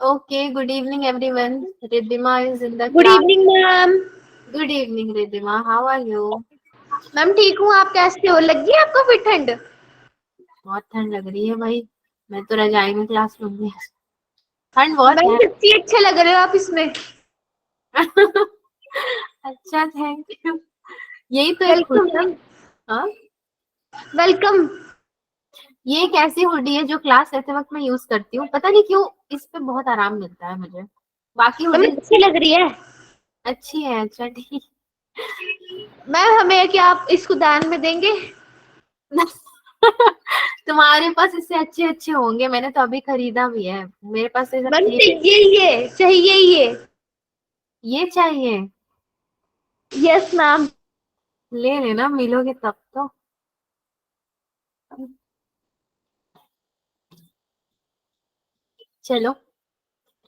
Okay, good evening everyone. Riddhima is in the good class. Evening ma'am. Good evening Riddhima. How are you? Ma'am ठीक हूँ, आप कैसे हो? लगी है आपको फिर ठंड? बहुत ठंड लग रही है भाई। मैं तो रजाई में क्लासरूम में। ठंड बहुत मैम है। सच्ची अच्छे लग रहे हो आप इसमें। अच्छा, थैंक यू। यही तो एक वेलकम हुडी है। मैम। हाँ, वेलकम। ये एक ऐसी हुडी है जो क्लास लेते वक्त मैं यूज करती हूँ। पता नहीं क्यों इस पे बहुत आराम मिलता है मुझे। बाकी मैम हुडी अच्छी लग रही है। अच्छी है। अच्छा, ठीक। मैम हमें क्या आप इसको दान में देंगे? तुम्हारे पास इससे अच्छे अच्छे होंगे। मैंने तो अभी खरीदा भी है। मेरे पास तो मैम सबसे चाहिए ये। ये चाहिए। Yes ma'am. ले लेना, मिलोगे तब तो। चलो,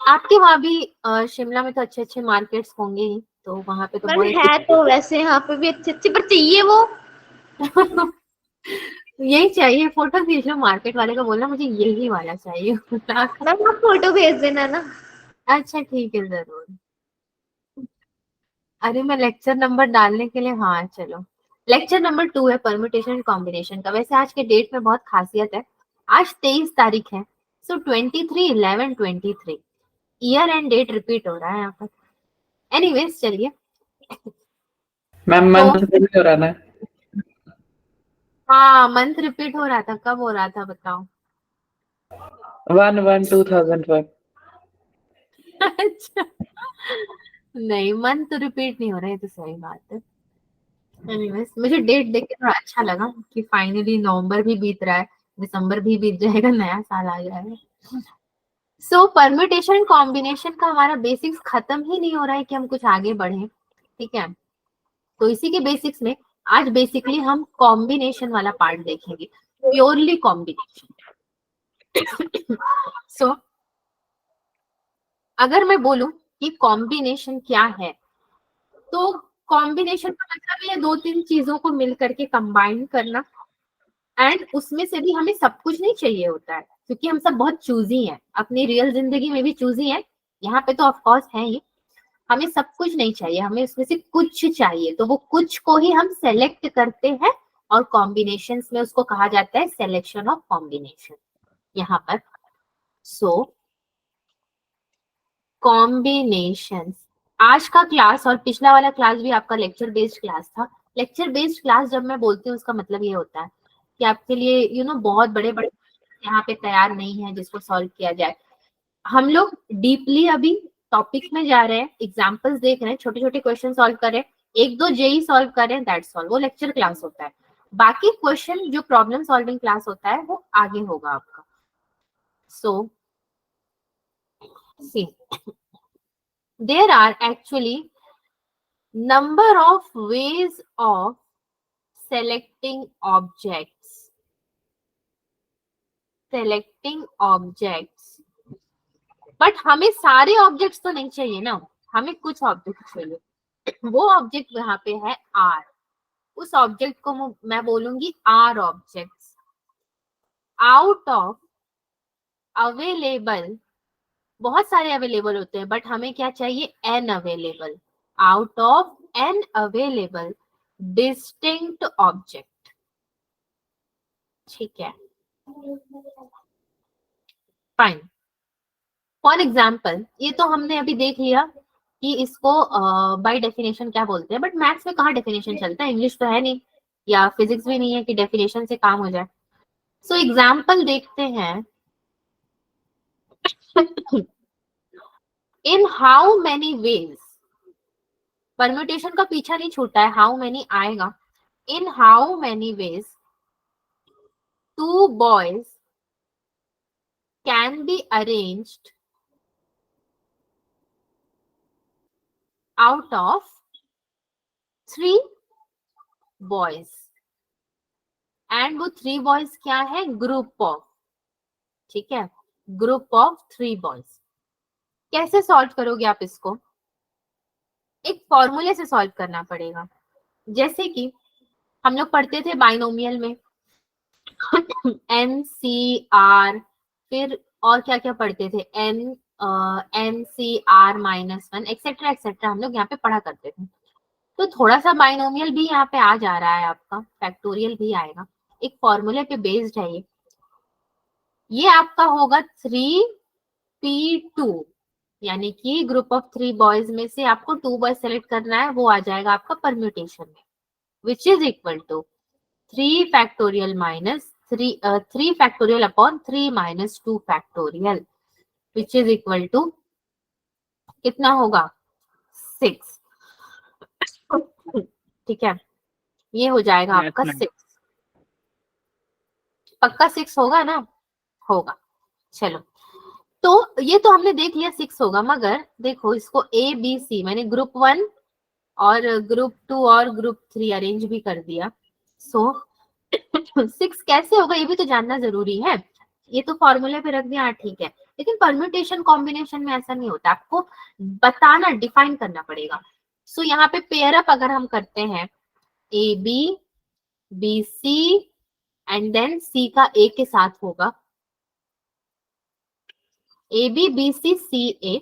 आपके वहां भी शिमला में तो अच्छे अच्छे मार्केट्स होंगे ही, तो वहां पे तो मैम बहुत है तो वैसे यहाँ पे भी अच्छे अच्छे, पर चाहिए वो। अच्छे। यही चाहिए। फोटो खींच लो, मार्केट वाले को बोलना मुझे यही वाला चाहिए। मैम आप फोटो भेज देना ना। अच्छा ठीक है, जरूर। अरे मैं लेक्चर नंबर डालने के लिए, हाँ चलो। लेक्चर नंबर 2 है परम्यूटेशन कॉम्बिनेशन का। वैसे आज के डेट में बहुत खासियत है। आज 23 तारीख है। सो 23/11/23 ईयर एंड डेट रिपीट हो रहा है यहाँ पर। एनीवेज, चलिए। मैम तो मंथ से भी हो रहा ना। हाँ, मंथ रिपीट हो रहा था। कब हो रहा था बताओ? 1/1/2005। अच्छा, नहीं, मंथ तो रिपीट नहीं हो रहा है, तो सही बात है। एनीवेज, मुझे डेट देख के थोड़ा अच्छा लगा कि फाइनली नवंबर भी बीत रहा है, दिसंबर भी बीत जाएगा, नया साल आ जाएगा। सो परम्यूटेशन कॉम्बिनेशन का हमारा बेसिक्स खत्म ही नहीं हो रहा है कि हम कुछ आगे बढ़े। ठीक है, तो इसी के बेसिक्स में आज बेसिकली हम कॉम्बिनेशन वाला पार्ट देखेंगे, प्योरली कॉम्बिनेशन। सो अगर मैं बोलूं कि कॉम्बिनेशन क्या है, तो कॉम्बिनेशन का मतलब ये दो तीन चीजों को मिल करके कंबाइन करना। एंड उसमें से भी हमें सब कुछ नहीं चाहिए होता है, क्योंकि हम सब बहुत चूजी हैं, अपनी रियल जिंदगी में भी चूजी हैं, यहाँ पे तो ऑफ कोर्स है ही। हमें सब कुछ नहीं चाहिए, हमें उसमें से कुछ चाहिए, तो वो कुछ को ही हम सेलेक्ट करते हैं। और कॉम्बिनेशन में उसको कहा जाता है सिलेक्शन ऑफ कॉम्बिनेशन यहाँ पर। सो कॉम्बिनेशन, आज का क्लास और पिछला वाला क्लास भी आपका लेक्चर बेस्ड क्लास था। लेक्चर बेस्ड क्लास जब मैं बोलती हूँ उसका मतलब ये होता है कि आपके लिए बहुत बड़े बड़े यहाँ पे तैयार नहीं है जिसको सॉल्व किया जाए। हम लोग डीपली अभी टॉपिक में जा रहे हैं, एग्जांपल्स देख रहे हैं, छोटे छोटे क्वेश्चन सॉल्व कर रहे हैं, एक दो जेई सॉल्व कर रहे हैं, दैट्स ऑल। वो लेक्चर क्लास होता है। बाकी क्वेश्चन जो प्रॉब्लम सॉल्विंग क्लास होता है वो आगे होगा आपका। So see, there are actually number of ways of selecting objects. But हमें सारे ऑब्जेक्ट्स तो नहीं चाहिए ना, हमें कुछ ऑब्जेक्ट चाहिए। वो ऑब्जेक्ट यहाँ पे है आर। उस ऑब्जेक्ट को मैं बोलूंगी r objects out of available. बहुत सारे अवेलेबल होते हैं, बट हमें क्या चाहिए? N available. Out of n available distinct object. ठीक है, फाइन। फॉर एग्जाम्पल, ये तो हमने अभी देख लिया कि इसको बाय डेफिनेशन क्या बोलते हैं, बट मैथ्स में कहाँ डेफिनेशन चलता है? इंग्लिश तो है नहीं, या फिजिक्स भी नहीं है कि डेफिनेशन से काम हो जाए। सो एग्जाम्पल देखते हैं। In how many ways, permutation का पीछा नहीं छूटा है, हाउ मेनी आएगा। In how many ways two boys can be arranged out of 3 boys. And वो 3 बॉयज क्या है? Group of. ठीक है, ग्रुप ऑफ 3 बॉयज। कैसे सॉल्व करोगे आप इसको? एक फॉर्मूले से सॉल्व करना पड़ेगा। जैसे कि हम लोग पढ़ते थे बाइनोमियल में, एन सी आर, फिर और क्या क्या पढ़ते थे, एन एन सी r minus one etcetera etcetera हम लोग यहाँ पे पढ़ा करते थे। तो थोड़ा सा बाइनोमियल भी यहाँ पे आ जा रहा है आपका, फैक्टोरियल भी आएगा, एक फॉर्मूले पे बेस्ड है ये आपका होगा 3p2, यानी कि ग्रुप ऑफ 3 बॉयज में से आपको 2 बॉयज सेलेक्ट करना है, वो आ जाएगा आपका परम्यूटेशन में, which is equal to 3 factorial minus 3 factorial upon 3 माइनस 2 factorial, which is equal to कितना होगा 6। ठीक है, ये हो जाएगा आपका 6, पक्का 6 होगा ना, होगा। चलो, तो ये तो हमने देख लिया 6 होगा, मगर देखो इसको ए बी सी मैंने ग्रुप 1 और ग्रुप 2 और ग्रुप 3 अरेंज भी कर दिया। सो 6 कैसे होगा ये भी तो जानना जरूरी है। ये तो फॉर्मूले पे रख दिया, हाँ ठीक है, लेकिन परम्यूटेशन कॉम्बिनेशन में ऐसा नहीं होता, आपको बताना, डिफाइन करना पड़ेगा। सो यहाँ पे पेयर अप अगर हम करते हैं A B B C and then C का ए के साथ होगा, ए बी बी सी सी ए,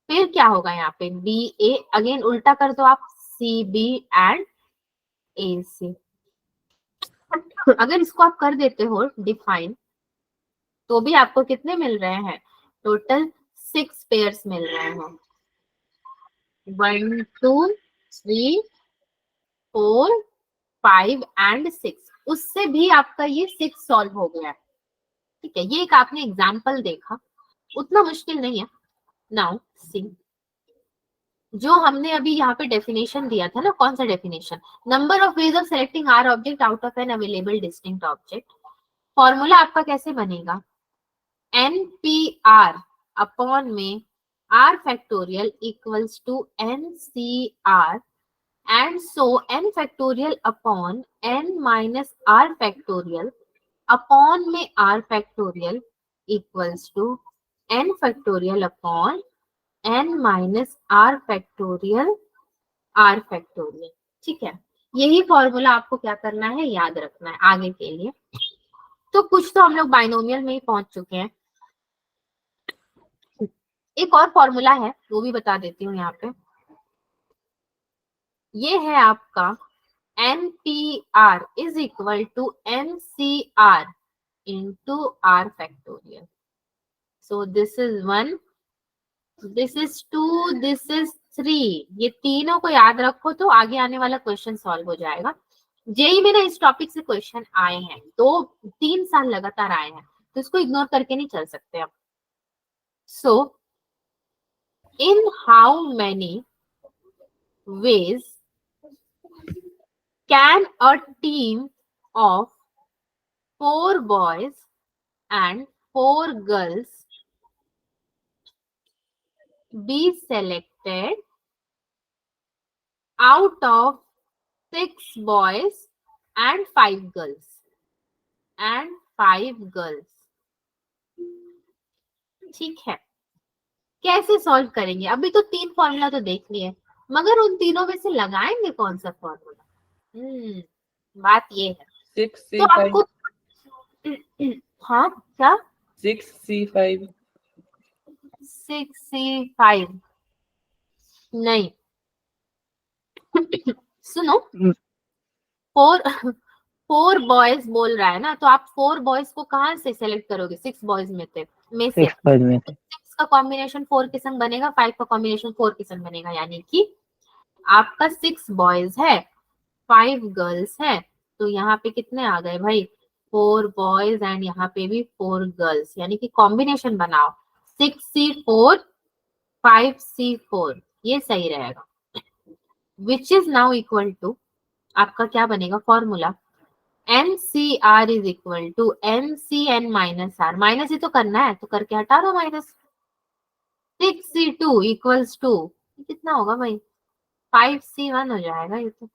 फिर क्या होगा यहाँ पे बी ए, अगेन उल्टा कर दो आप, सी बी एंड ए सी। अगर इसको आप कर देते हो डिफाइन, तो भी आपको कितने मिल रहे हैं, टोटल 6 पेयर्स मिल रहे हैं, 1 2 3 4 5 एंड 6। उससे भी आपका ये 6 सॉल्व हो गया। ठीक है, ये एक आपने एग्जाम्पल देखा, उतना मुश्किल नहीं है। नाउ सी, जो हमने अभी यहाँ पे डेफिनेशन दिया था ना, कौन सा definition, number of ways of selecting r object out of n available distinct object. Formula आपका कैसे बनेगा, एन पी आर अपॉन में r factorial equals to n C r, and so n factorial upon n minus r factorial upon में r factorial equals to n factorial upon n minus r factorial r factorial. ठीक है, यही formula आपको क्या करना है, याद रखना है आगे के लिए। तो कुछ तो हम लोग बाइनोमियल में ही पहुंच चुके हैं। एक और फॉर्मूला है, वो भी बता देती हूँ यहाँ पे, ये है आपका n P r is equal to n C r into r factorial. So this is 1, this is 2, this is 3। ये तीनों को याद रखो तो आगे आने वाला क्वेश्चन सॉल्व हो जाएगा। जेई में ना इस टॉपिक से क्वेश्चन आए हैं, 2-3 साल लगातार आए हैं, तो इसको इग्नोर करके नहीं चल सकते आप। So in how many ways can a team of 4 boys and 4 girls be selected out of 6 boys and 5 girls and 5 girls? ठीक है, कैसे सॉल्व करेंगे, अभी तो 3 फॉर्मूला तो देख लिए, मगर उन तीनों में से लगाएंगे कौन सा फॉर्मूला, बात ये है। 6C5 तो आपको हाँ क्या 6C5 6C5 नहीं, सुनो, 4 बॉयज बोल रहा है ना, तो आप 4 बॉयज को कहाँ से सेलेक्ट करोगे, 6 बॉयज में से 6 का कॉम्बिनेशन 4 के संग बनेगा, 5 का कॉम्बिनेशन 4 के संग बनेगा, यानी कि आपका 6 बॉयज है 5 गर्ल्स है, तो यहाँ पे कितने आ गए भाई, 4 बॉयज एंड यहाँ पे भी 4 गर्ल्स, यानी कि कॉम्बिनेशन बनाओ 6C4 5C4, ये सही रहेगा, which is now equal to आपका क्या बनेगा formula, n C r is equal to n C n minus r, minus ही तो करना है तो करके हटा दो माइनस, 6C2 इक्वल्स टू कितना होगा भाई, 5C1 हो जाएगा ये तो,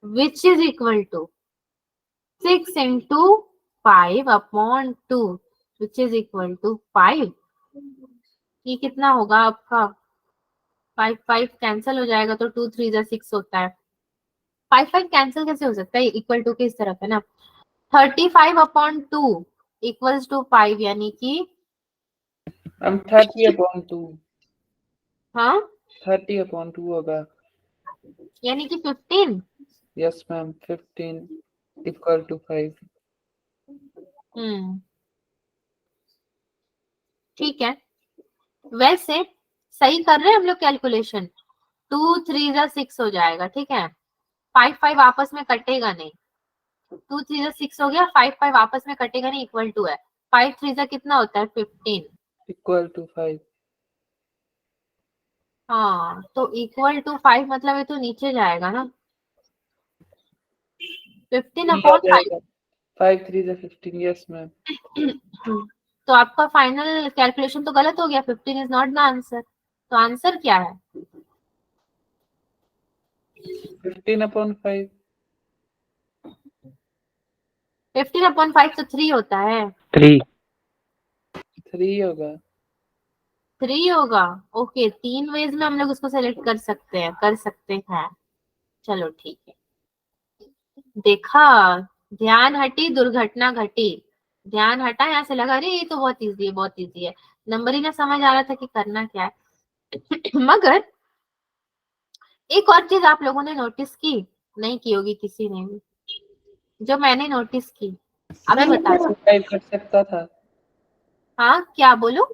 which is equal to 6 into 5 upon 2 which is equal to 5। ये कितना होगा आपका, 5 कैंसिल हो जाएगा तो 2 3 जा 6 होता है, 5 कैंसिल कैसे हो सकता है, इक्वल टू किस तरफ है ना, 35 अपॉन 2 इक्वल्स टू 5, यानी कि मैम 30/2 हाँ 30/2 होगा। यानी कि 15। Yes ma'am 15 equal to 5। ठीक है, वैसे सही कर रहे हैं हम लोग कैलकुलेशन। 2 3 जा 6 हो जाएगा, ठीक है। 5 5 आपस में कटेगा नहीं, 2 3 जा 6 हो गया, 5 5 आपस में कटेगा नहीं, इक्वल टू है। 5 3 जा कितना होता है 15। Equal to 5। हाँ तो इक्वल टू 5 मतलब ये तो नीचे जाएगा ना, 15/5। 5 3 जा 15। Yes ma'am. तो आपका फाइनल कैलकुलेशन तो गलत हो गया, 15 इज नॉट द आंसर। तो आंसर क्या है? 15/5। 15/5 तो 3 होता है। 3 3 होगा। 3 होगा, ओके। 3 वेज में हम लोग उसको सेलेक्ट कर सकते हैं। चलो ठीक है, देखा, ध्यान हटी दुर्घटना घटी। ध्यान हटा, यहाँ से लगा अरे ये तो बहुत इजी है, बहुत इजी है। नंबर ही ना समझ आ रहा था कि करना क्या है। मगर एक और चीज आप लोगों ने नोटिस की, नहीं की होगी किसी ने भी, जो मैंने नोटिस की, अभी मैम बता दो। 5 कर सकता था। हाँ क्या बोलो,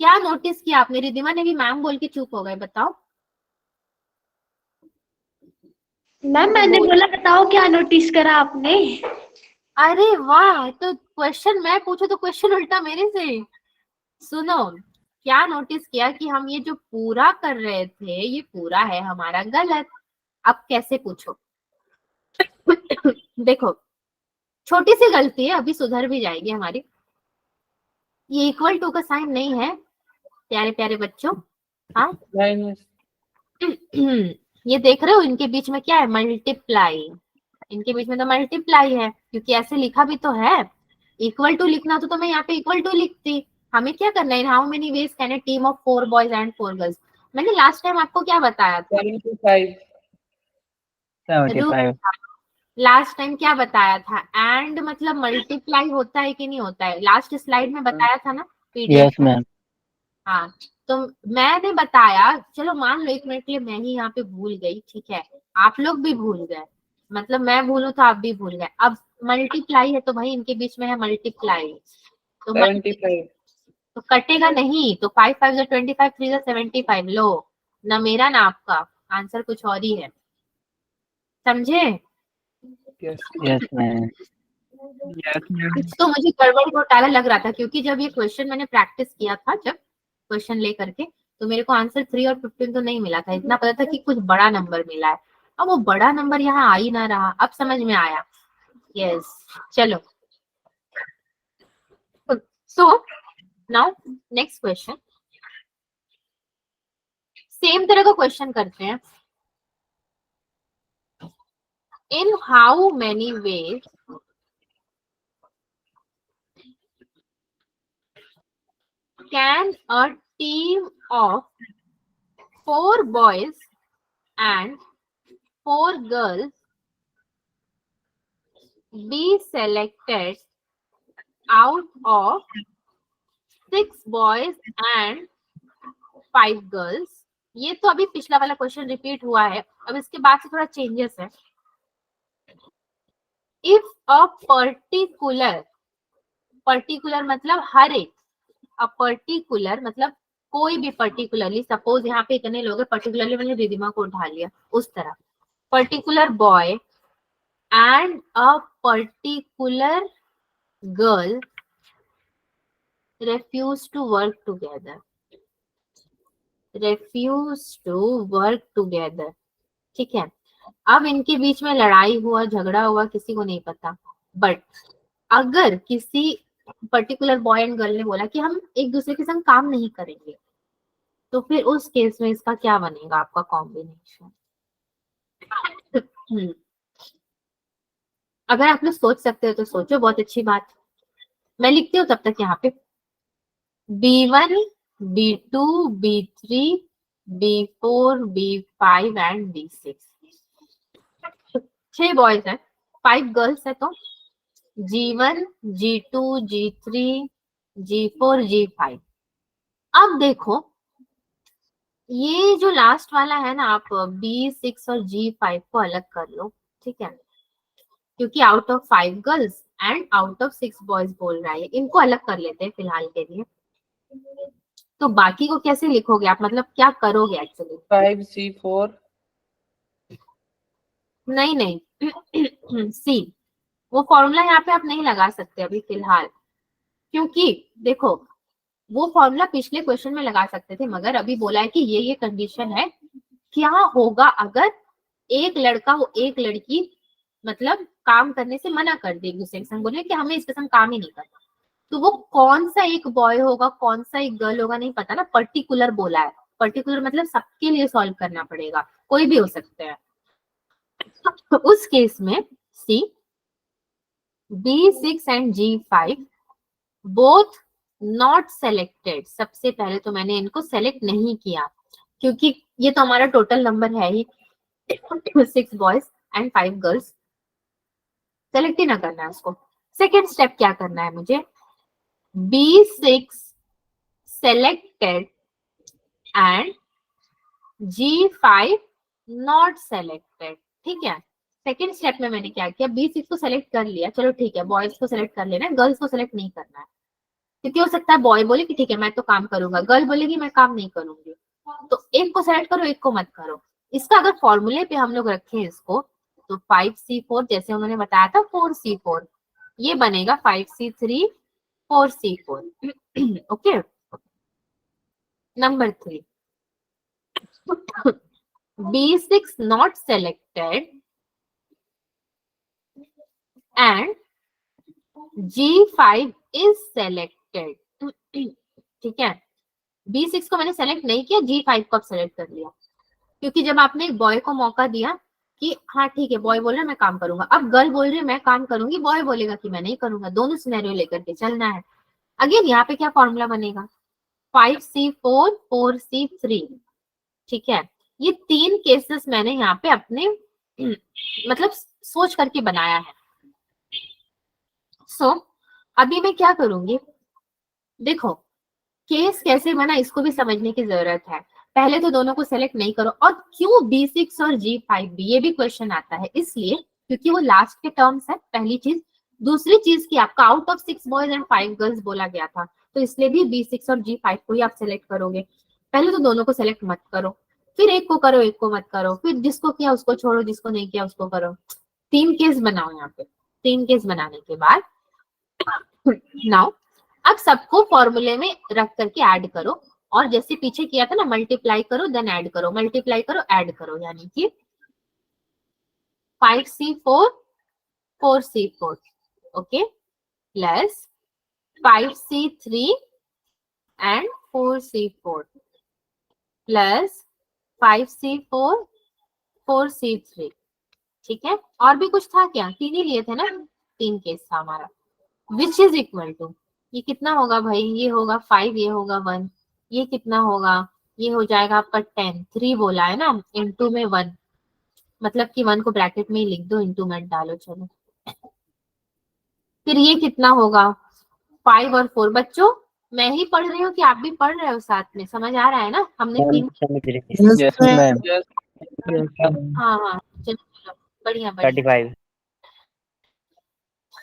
क्या नोटिस किया आपने? रिद्धिमा ने भी मैम बोल के चुप हो गए, बताओ। मैम मैंने बोला बताओ क्या नोटिस करा आपने। अरे वाह, तो क्वेश्चन मैं पूछू तो क्वेश्चन उल्टा मेरे से। सुनो, क्या नोटिस किया कि हम ये जो पूरा कर रहे थे ये पूरा है हमारा गलत। अब कैसे पूछो। देखो, छोटी सी गलती है, अभी सुधर भी जाएगी हमारी। ये इक्वल टू का साइन नहीं है प्यारे प्यारे बच्चों। हाँ माइनस। ये देख रहे हो इनके बीच में क्या है? मल्टीप्लाई। इनके बीच में तो मल्टीप्लाई है, क्योंकि ऐसे लिखा भी तो है। इक्वल टू लिखना तो मैं यहाँ पे इक्वल टू लिखती। हमें क्या करना है? How many veg can a team of 4 boys and 4 girls. मैंने लास्ट टाइम आपको क्या बताया था? 75। 75 लास्ट टाइम क्या बताया था? एंड मतलब मल्टीप्लाई होता है कि नहीं होता है? लास्ट स्लाइड में बताया था ना, पीडीएफ यस में। मैम हाँ, तो मैंने बताया, चलो मान लो 1 मिनट के लिए मैं ही यहाँ पे भूल गई, ठीक है, आप लोग भी भूल गए, मतलब मैं भूलू तो आप भी भूल गए। अब मल्टीप्लाई है तो भाई इनके बीच में है मल्टीप्लाई, तो 75। तो कटेगा नहीं। तो 5 5 जा 25, 3 जा 75। लो, ना मेरा ना आपका, आंसर कुछ और ही है, समझे? यस। यस मैम कुछ तो मुझे गड़बड़ घोटाला लग रहा था, क्योंकि जब ये क्वेश्चन मैंने प्रैक्टिस किया था, जब क्वेश्चन ले करके, तो मेरे को आंसर 3 और 15 तो नहीं मिला था, इतना पता था कि कुछ बड़ा नंबर मिला है। अब वो बड़ा नंबर यहाँ आ ही ना रहा, अब समझ में आया। यस, चलो। So now next question, same तरह का क्वेश्चन करते हैं। In how many veg can a team of 4 boys and 4 girls be selected out of 6 boys and 5 girls? ये तो अभी पिछला वाला क्वेश्चन रिपीट हुआ है, अब इसके बाद से थोड़ा चेंजेस है। इफ अ पर्टिकुलर मतलब हर एक, अ पर्टिकुलर मतलब कोई भी पर्टिकुलरली, सपोज यहाँ पे इतने लोग हैं, पर्टिकुलरली मैंने रिदिमा को उठा लिया, उस तरह particular boy and a particular girl refuse to work together, ठीक है। अब इनके बीच में लड़ाई हुआ, झगड़ा हुआ, किसी को नहीं पता, बट अगर किसी पर्टिकुलर बॉय एंड गर्ल ने बोला कि हम एक दूसरे के संग काम नहीं करेंगे, तो फिर उस केस में इसका क्या बनेगा आपका कॉम्बिनेशन? अगर आप लोग सोच सकते हो तो सोचो, बहुत अच्छी बात। मैं लिखती हूँ तब तक यहाँ पे B1 B2 B3 B4 B5 and B6। 6 boys है, 5 गर्ल्स है, तो G1, G2, G3, G4, G5। अब देखो ये जो लास्ट वाला है ना, आप B6 और G5 को अलग कर लो, ठीक है, क्योंकि out of 5 girls and out of 6 boys बोल रहा है, इनको अलग कर लेते हैं फिलहाल के लिए। तो बाकी को कैसे लिखोगे आप, मतलब क्या करोगे एक्चुअली? 5C4 नहीं नहीं सी, वो फॉर्मूला यहाँ पे आप नहीं लगा सकते अभी फिलहाल, क्योंकि देखो वो फॉर्मूला पिछले क्वेश्चन में लगा सकते थे, मगर अभी बोला है कि ये कंडीशन है, क्या होगा अगर एक लड़का वो एक लड़की मतलब काम करने से मना कर दे, एक दूसरे के संग बोले कि हमें इसके संग काम ही नहीं करना, तो वो कौन सा एक बॉय होगा कौन सा एक गर्ल होगा नहीं पता ना, पर्टिकुलर बोला है, पर्टिकुलर मतलब सबके लिए सॉल्व करना पड़ेगा, कोई भी हो सकते हैं। तो उस केस में सी B6 and G5 both not selected, सबसे पहले तो मैंने इनको सेलेक्ट नहीं किया क्योंकि ये तो हमारा टोटल नंबर है ही 6 बॉयज एंड 5 गर्ल्स, सेलेक्ट ही ना करना है उसको। सेकेंड स्टेप क्या करना है मुझे, B6 selected and G5 not selected, ठीक है। सेकेंड स्टेप में मैंने क्या किया, B6 को सेलेक्ट कर लिया, चलो ठीक है, बॉयज को सेलेक्ट कर लेना है, गर्ल्स को सेलेक्ट नहीं करना है, क्योंकि हो सकता है बॉय बोले कि ठीक है मैं तो काम करूंगा, गर्ल बोलेगी मैं काम नहीं करूंगी, तो एक को सेलेक्ट करो एक को मत करो। इसका अगर फॉर्मूले पे हम लोग रखें इसको, तो 5C4 जैसे उन्होंने बताया था 4C4, ये बनेगा 5C3 4C4 okay. Number 3, B6 not selected and G5 is selected, ठीक है। B6 को मैंने सेलेक्ट नहीं किया, G5 को अब सेलेक्ट कर लिया, क्योंकि जब आपने एक बॉय को मौका दिया कि हाँ ठीक है बॉय बोल रहा है मैं काम करूंगा, अब गर्ल बोल रही है मैं काम करूंगी, बॉय बोलेगा कि मैं नहीं करूंगा, दोनों सिनेरियो लेकर के चलना है। अगेन यहाँ पे क्या फॉर्मूला बनेगा, 5C4 4C3, ठीक है। ये 3 केसेस मैंने यहाँ पे अपने मतलब सोच करके बनाया है। सो अभी मैं क्या करूंगी, देखो केस कैसे बना इसको भी समझने की जरूरत है। पहले तो दोनों को सेलेक्ट नहीं करो, और क्यों B6 और G5 भी, ये भी क्वेश्चन आता है, इसलिए क्योंकि वो लास्ट के टर्म्स है, पहली चीज। दूसरी चीज की आपका out of 6 boys and 5 girls बोला गया था, तो इसलिए भी B6 और G5 को ही आप सेलेक्ट करोगे। पहले तो दोनों को सेलेक्ट मत करो, फिर एक को करो एक को मत करो, फिर जिसको किया उसको छोड़ो, जिसको नहीं किया उसको करो। 3 केस बनाओ यहाँ पे। 3 केस बनाने के बाद नाउ अब सबको फॉर्मूले में रख करके ऐड करो, और जैसे पीछे किया था ना, मल्टीप्लाई करो देन ऐड करो, मल्टीप्लाई करो ऐड करो, यानी कि 5C4 4C4 okay plus 5C3 and 4C4 plus 5C4 4C3, ठीक है। और भी कुछ था क्या, 3 ही लिए थे ना, 3 केस था हमारा, विच इज इक्वल टू, ये कितना होगा भाई, ये होगा 5, ये होगा 1, ये कितना होगा, ये हो जाएगा आपका 10, 3 बोला है ना, इनटू में 1, मतलब कि 1 को ब्रैकेट में ही लिख दो, इनटू मत डालो, चलो। फिर ये कितना होगा 5 और 4, बच्चों मैं ही पढ़ रही हूँ कि आप भी पढ़ रहे हो साथ में, समझ आ रहा है ना, हमने 3 yes ma'am हाँ हाँ चलो चलो बढ़िया बढ़िया 35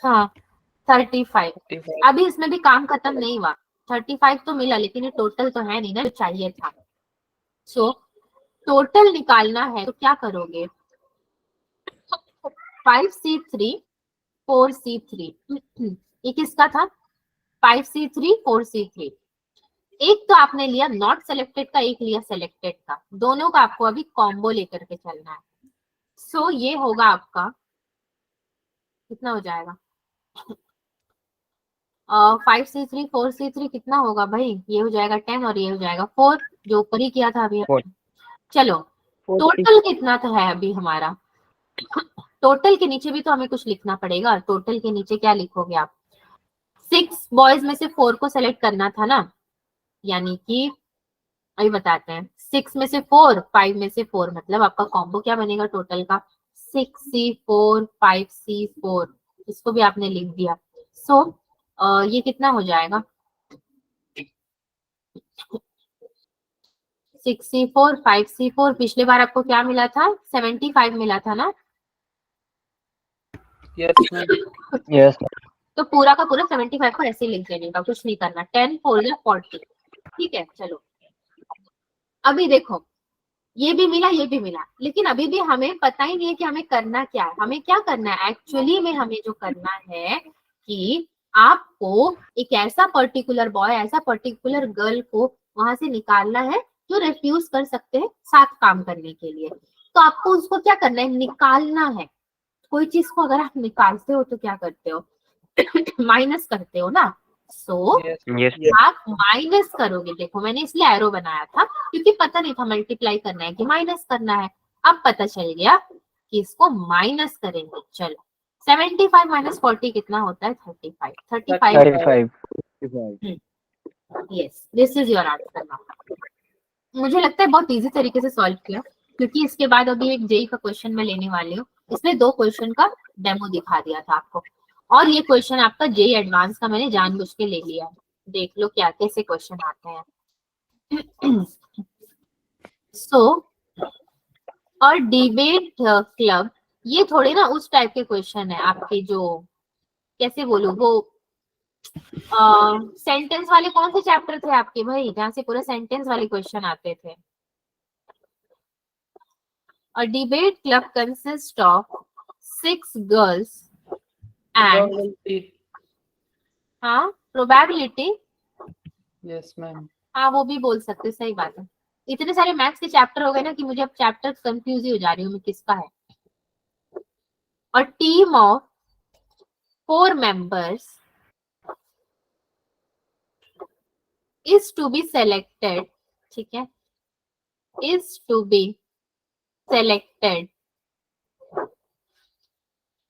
हाँ 35। अभी इसमें भी काम खत्म नहीं हुआ, 35 तो मिला, लेकिन ये टोटल तो है नहीं ना जो चाहिए था। सो टोटल निकालना है तो क्या करोगे, 5C3 4C3 ये किसका था, 5C3 4C3। एक तो आपने लिया नॉट सेलेक्टेड का, एक लिया सेलेक्टेड का, दोनों का आपको अभी कॉम्बो लेकर के चलना है। सो ये होगा आपका कितना हो जाएगा, 5C3 4C3 कितना होगा भाई, ये हो जाएगा 10 और ये हो जाएगा 4, जो ऊपर ही किया था अभी। 4 चलो टोटल कितना तो है अभी हमारा, टोटल के नीचे भी तो हमें कुछ लिखना पड़ेगा, टोटल के नीचे क्या लिखोगे आप, 6 बॉयज में से 4 को सेलेक्ट करना था ना, यानी कि अभी बताते हैं, 6 में से 4 5 में से 4, मतलब आपका कॉम्बो क्या बनेगा टोटल का, 6C4 5C4 इसको भी आपने लिख दिया। सो ये कितना हो जाएगा 6C4 5C4। पिछले बार आपको क्या मिला था 75 मिला था ना। Yes ma'am. यस तो पूरा का पूरा 75 को ऐसे लिख देने का, कुछ नहीं करना। 10 4 40। ठीक है चलो अभी देखो ये भी मिला ये भी मिला, लेकिन अभी भी हमें पता ही नहीं है कि हमें करना क्या है। हमें क्या करना है एक्चुअली में, हमें जो करना है कि आपको एक ऐसा पर्टिकुलर बॉय ऐसा पर्टिकुलर गर्ल को वहां से निकालना है जो रिफ्यूज कर सकते हैं साथ काम करने के लिए। तो आपको उसको क्या करना है निकालना है। कोई चीज को अगर आप निकालते हो तो क्या करते हो माइनस करते हो ना। सो यस आप माइनस करोगे। देखो मैंने इसलिए एरो बनाया था क्योंकि पता नहीं था मल्टीप्लाई करना है कि माइनस करना है। अब पता चल गया कि इसको माइनस करेंगे। चलो 75 माइनस 40 कितना होता है 35। 35 35 yes this is your answer now. मुझे लगता है बहुत इजी तरीके से सॉल्व किया, क्योंकि इसके बाद अभी एक जेई का क्वेश्चन मैं लेने वाली हूँ। इसमें 2 क्वेश्चन का डेमो दिखा दिया था आपको, और ये क्वेश्चन आपका जेई एडवांस का मैंने जानबूझ के ले लिया है। देख लो क्या कैसे क्वेश्चन आते हैं। सो और डिबेट क्लब ये थोड़े ना उस टाइप के क्वेश्चन है आपके, जो कैसे बोलूं वो सेंटेंस वाले कौन से चैप्टर थे आपके भाई जहाँ से पूरे सेंटेंस वाले क्वेश्चन आते थे। A debate club consists of 6 girls and हाँ probability यस मैम। हाँ वो भी बोल सकते, सही बात है। इतने सारे मैथ्स के चैप्टर हो गए ना कि मुझे अब चैप्टर कंफ्यूज ही हो जा रही हूँ मैं किसका है। और team of 4 members is to be selected, ठीक है, is to be selected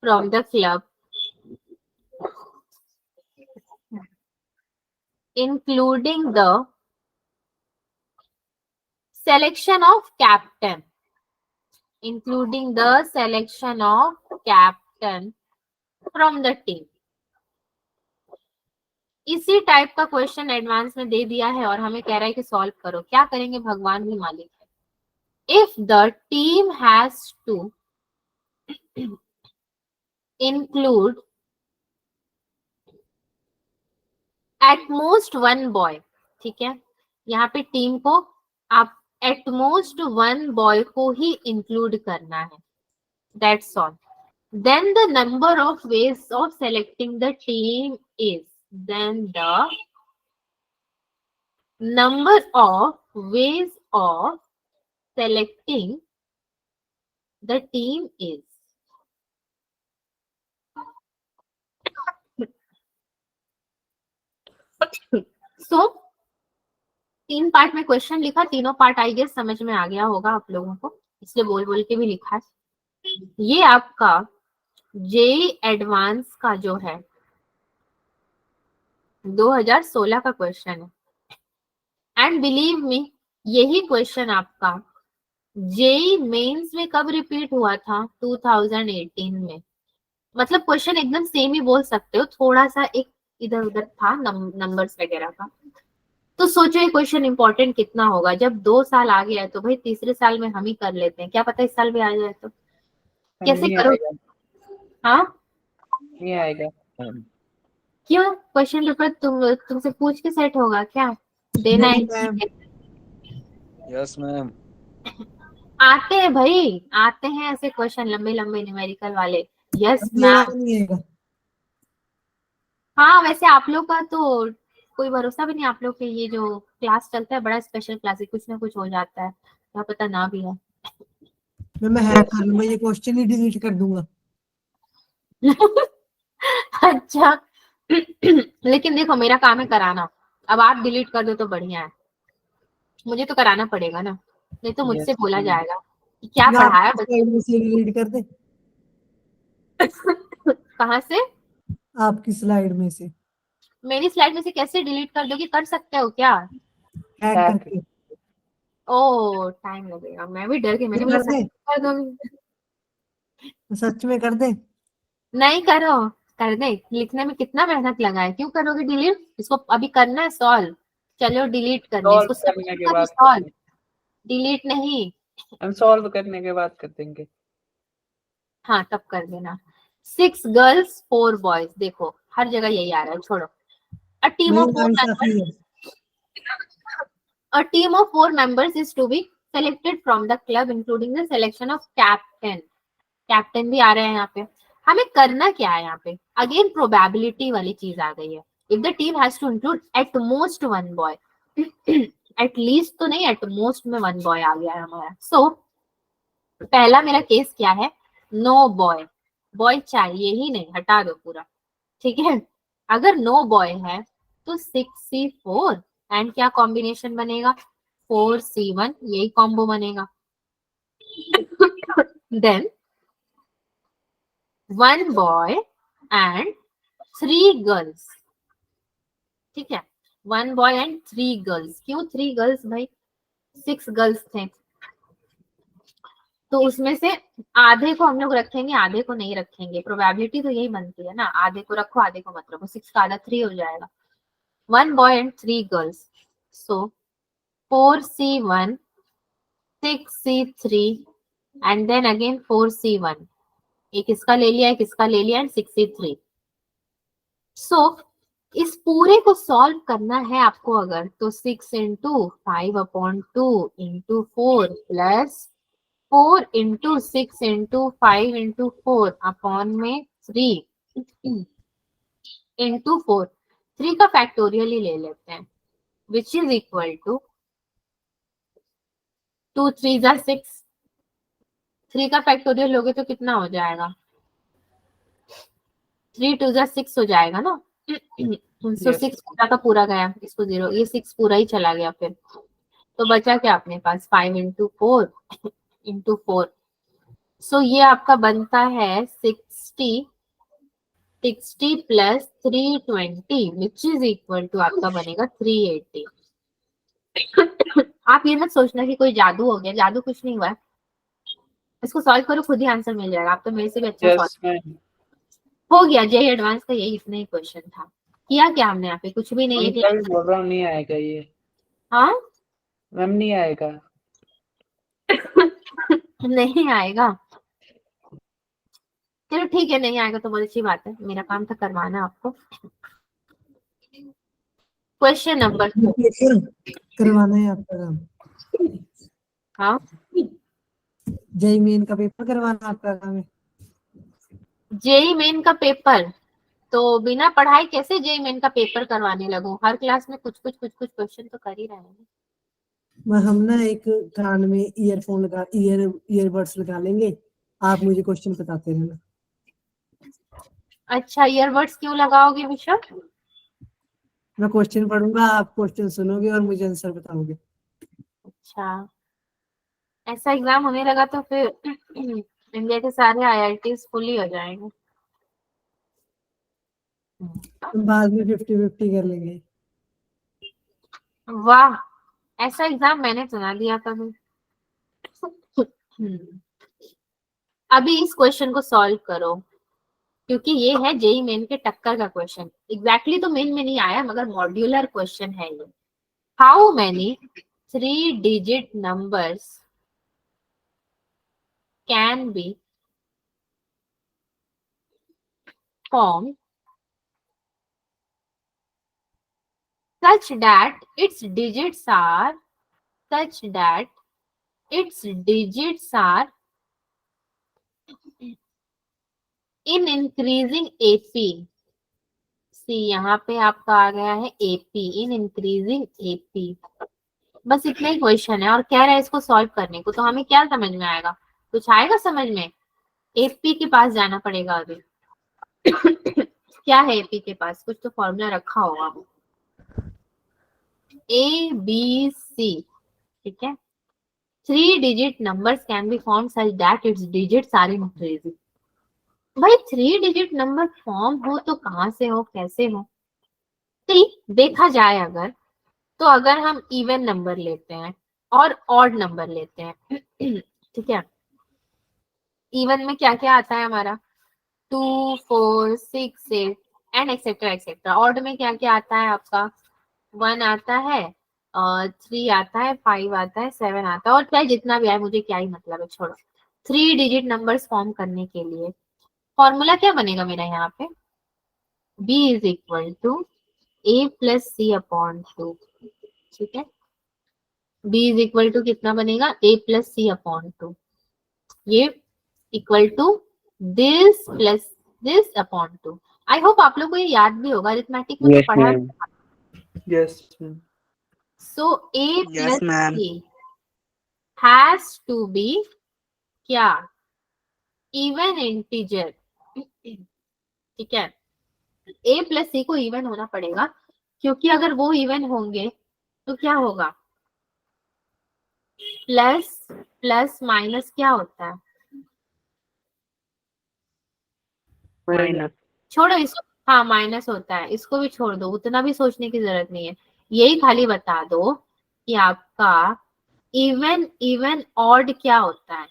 from the club including the selection of captain, including the selection of captain from the team। इसी टाइप का क्वेश्चन एडवांस में दे दिया है और हमें कह रहा है कि सॉल्व करो। क्या करेंगे भगवान भी मालिक है। If the team has to include at most 1 boy, ठीक है, यहाँ पे टीम को आप एट मोस्ट 1 बॉय को ही इंक्लूड करना है, that's all. Then the number of ways of selecting the team is, then the number of ways of selecting the team is। So 3 part में क्वेश्चन लिखा, तीनों पार्ट आई गेस समझ में आ गया होगा आप लोगों को, इसलिए बोल बोल के भी लिखा है। ये आपका जेई एडवांस का जो है 2016 का क्वेश्चन है। एंड बिलीव मी यही क्वेश्चन आपका जेई मेंस में कब रिपीट हुआ था 2018 में। मतलब क्वेश्चन एकदम सेम ही बोल सकते हो, थोड़ा सा एक इधर उधर था नंबर्स वगैरह का। तो सोचो ये क्वेश्चन इंपॉर्टेंट कितना होगा। जब 2 साल आ गया है तो भाई तीसरे साल में हम ही कर लेते हैं, क्या पता इस साल भी आ जाए तो। कैसे नहीं करो आएगा, हाँ नहीं आएगा। क्यों क्वेश्चन पेपर तुमसे पूछ के सेट होगा क्या, देना नहीं है। मैम। यस मैम आते हैं भाई, आते हैं ऐसे क्वेश्चन लंबे लंबे न्यूमेरिकल वाले। यस ये मैम। नहीं आएगा। हाँ वैसे आप लोग का तो कोई भरोसा भी नहीं, आप लोग के ये जो क्लास चलता है बड़ा स्पेशल क्लास है, कुछ ना कुछ हो जाता है, क्या पता ना भी है। मैं हैक कर लूंगा, ये क्वेश्चन ही डिलीट कर दूंगा। अच्छा लेकिन देखो मेरा काम है कराना, अब आप डिलीट कर दो तो बढ़िया है, मुझे तो कराना पड़ेगा ना, नहीं तो मुझसे Yes, बोला ma'am. जाएगा कि क्या या पढ़ाया आपकी बच्चे। स्लाइड में से डिलीट कर दे, कहाँ से? आपकी स्लाइड में से मेरी स्लाइड में से कैसे डिलीट कर दोगे, कर सकते हो क्या? Hack Hack. करके ओ टाइम लगेगा, मैं भी डर गई, मैंने बोला कर दे, सच कर दोगे। सच में कर दे। नहीं करो, कर दे, लिखने में कितना मेहनत लगा है, क्यों करोगे डिलीट? इसको अभी करना है सॉल्व। चलो डिलीट करने, सॉल्व इसको करने के करो बाद सॉल्व, डिलीट नहीं। हम सॉल्व करने के बाद कर देंगे। हाँ तब कर देना। 6 गर्ल्स 4 बॉयज, देखो हर जगह यही आ रहा है, छोड़ो। अ टीम ऑफ 4 नाइंसाफी है। A team of 4 members is to be selected from the club, including the selection of captain. Captain भी आ रहे हैं यहाँ पे। हमें करना क्या है यहाँ पे? अगेन प्रोबेबिलिटी वाली चीज आ गई है। If the team has to include at most 1 boy, at least तो नहीं, एट मोस्ट में 1 बॉय आ गया है हमारा। सो पहला मेरा केस क्या है? नो बॉय, बॉय चाहिए ही नहीं, हटा दो पूरा, ठीक है। अगर नो बॉय है तो 6C4 एंड क्या कॉम्बिनेशन बनेगा? 4C1, यही कॉम्बो बनेगा। देन 1 बॉय एंड 3 गर्ल्स, ठीक है। 1 बॉय एंड 3 गर्ल्स। क्यों 3 गर्ल्स भाई? 6 गर्ल्स थे, तो उसमें से आधे को हम लोग रखेंगे, आधे को नहीं रखेंगे। प्रोबेबिलिटी तो यही बनती है ना, आधे को रखो आधे को मत रखो। 6 का आधा 3 हो जाएगा। 1 boy and 3 girls. So 4C1, 6C3 and then again 4C1. एक इसका ले लिया, एक इसका ले लिया एंड 6C3. So इस पूरे को सॉल्व करना है आपको अगर, तो 6 into 5/2 into 4 plus 4 into 6 into 5 into 4 upon में 3 into 4। 3 का फैक्टोरियल ही ले लेते हैं, which is equal to 2 3 जा 6। 3 का फैक्टोरियल लोगे तो कितना हो जाएगा? 3 2 जा 6 हो जाएगा ना। सो 6 पूरा का पूरा गया, इसको 0, ये 6 पूरा ही चला गया। फिर तो बचा क्या अपने पास? 5 into 4 into 4। सो ये आपका बनता है 60 plus 320 which is equal to आपका बनेगा 380। आप ये मत सोचना कि कोई जादू हो गया, जादू कुछ नहीं हुआ है। इसको सॉल्व करो, खुद ही आंसर मिल जाएगा। आप तो मेरे से भी अच्छा सॉल्व हो गया। जेईई एडवांस का यही इतना ही क्वेश्चन था। किया क्या हमने यहाँ पे? कुछ भी नहीं है। बोल रहा हूँ नहीं आएगा ये। हाँ मैम नहीं आएगा। नहीं आएगा, चलो ठीक है, नहीं आएगा तो बहुत अच्छी बात है। मेरा काम था करवाना आपको। क्वेश्चन नंबर 4 करवाना है आपका काम। हाँ जेईई मेन का पेपर करवाना आपका काम है। जेईई मेन का पेपर तो बिना पढ़ाई कैसे जेईई मेन का पेपर करवाने लगूं? हर क्लास में कुछ क्वेश्चन तो कर ही रहे हैं। हम ना एक कान में ईयरफोन लगा, ईयरबड्स लगा लेंगे, आप मुझे क्वेश्चन बताते रहना। अच्छा ईयरबड्स क्यों लगाओगे विशा? मैं क्वेश्चन पढ़ूंगा, आप क्वेश्चन सुनोगे और मुझे आंसर बताओगे। अच्छा ऐसा एग्जाम होने लगा तो फिर इंडिया के सारे आईआईटीज फुल ही हो जाएंगे। बाद में 50-50 कर लेंगे। वाह, ऐसा एग्जाम मैंने सुना दिया कभी। अभी इस क्वेश्चन को सॉल्व करो, क्योंकि ये है जेईई मेन के टक्कर का क्वेश्चन। एग्जैक्टली तो मेन में नहीं आया, मगर मॉड्यूलर क्वेश्चन है ये। How many 3 digit numbers can B formed such that its digits are in increasing AP। सी यहाँ पे आपका आ गया है AP, इन इंक्रीजिंग AP। बस इतना ही क्वेश्चन है और कह रहा है इसको सॉल्व करने को। तो हमें क्या समझ में आएगा? कुछ आएगा समझ में? AP के पास जाना पड़ेगा अभी। क्या है AP के पास? कुछ तो फॉर्मूला रखा होगा। ABC, ठीक है। 3 digit numbers can be form such that its digits are increasing. भाई 3 डिजिट नंबर फॉर्म हो तो कहां से हो, कैसे हो? देखा जाए अगर, तो अगर हम इवन नंबर लेते हैं और ऑड नंबर लेते हैं, ठीक है। इवन में क्या क्या आता है हमारा? 2 4 6 8 एंड एक्सेट्रा एक्सेट्रा। ऑर्डर में क्या क्या आता है आपका? 1 आता है, 3 आता है, 5 आता है, 7 आता है, और चाहे जितना भी आए मुझे क्या ही मतलब है, छोड़ो। 3 डिजिट नंबर्स फॉर्म करने के लिए फॉर्मूला क्या बनेगा मेरा यहाँ पे? b is equal to a plus c upon 2। ठीक है, b इज इक्वल टू कितना बनेगा? a plus c upon 2। ये equal to this plus this upon 2। I hope आप लोग को ये याद भी होगा, अरिथमेटिक में तो Yes, पढ़ा। ma'am. Yes, ma'am. So a Yes, plus ma'am. c has to be क्या? Even integer. ठीक है, a प्लस सी को इवन होना पड़ेगा, क्योंकि अगर वो इवन होंगे तो क्या होगा? प्लस प्लस माइनस क्या होता है? Minus. छोड़ो इसको, हाँ माइनस होता है, इसको भी छोड़ दो, उतना भी सोचने की जरूरत नहीं है। यही खाली बता दो कि आपका इवन इवन ऑड क्या होता है?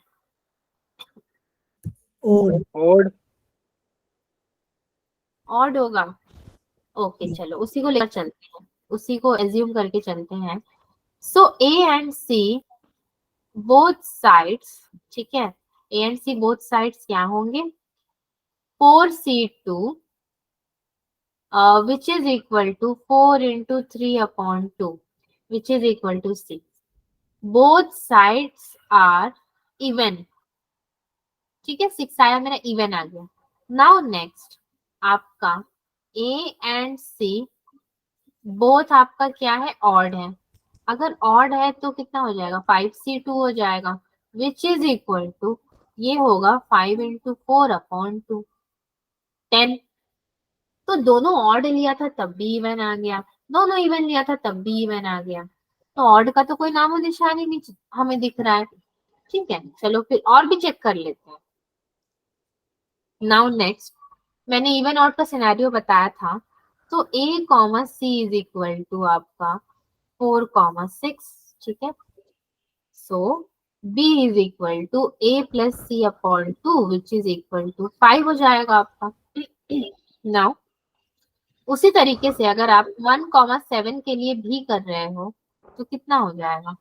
odd. Odd. ऑड होगा। ओके चलो उसी को लेकर चलते हैं, उसी को एज्यूम करके चलते हैं। So A and C both sides, ठीक है, A and C both sides क्या होंगे? 4c2 which is equal to 4 into 3 upon 2 which is equal to 6. Both sides are even. ठीक है, 6 आया मेरा, इवन आ गया। नाउ नेक्स्ट आपका a एंड c बोथ आपका क्या है? ऑड है। अगर ऑड है तो कितना हो जाएगा? 5c2 हो जाएगा, विच इज इक्वल टू ये होगा 5 इंटू 4 अपॉन 2 10। तो दोनों ऑड लिया था तब भी इवन आ गया, दोनों इवन लिया था तब भी इवन आ गया, तो ऑड का तो कोई नामो निशान ही नहीं हमें दिख रहा है। ठीक है, चलो फिर और भी चेक कर लेते हैं। नाउ नेक्स्ट, मैंने इवन ऑड का सिनेरियो बताया था, तो a comma c is equal to आपका 4 कॉमा 6। ठीक है, so b is equal to a plus c upon 2 which is equal to 5 हो जाएगा आपका। नाउ उसी तरीके से अगर आप 1,7 के लिए भी कर रहे हो तो कितना हो जाएगा?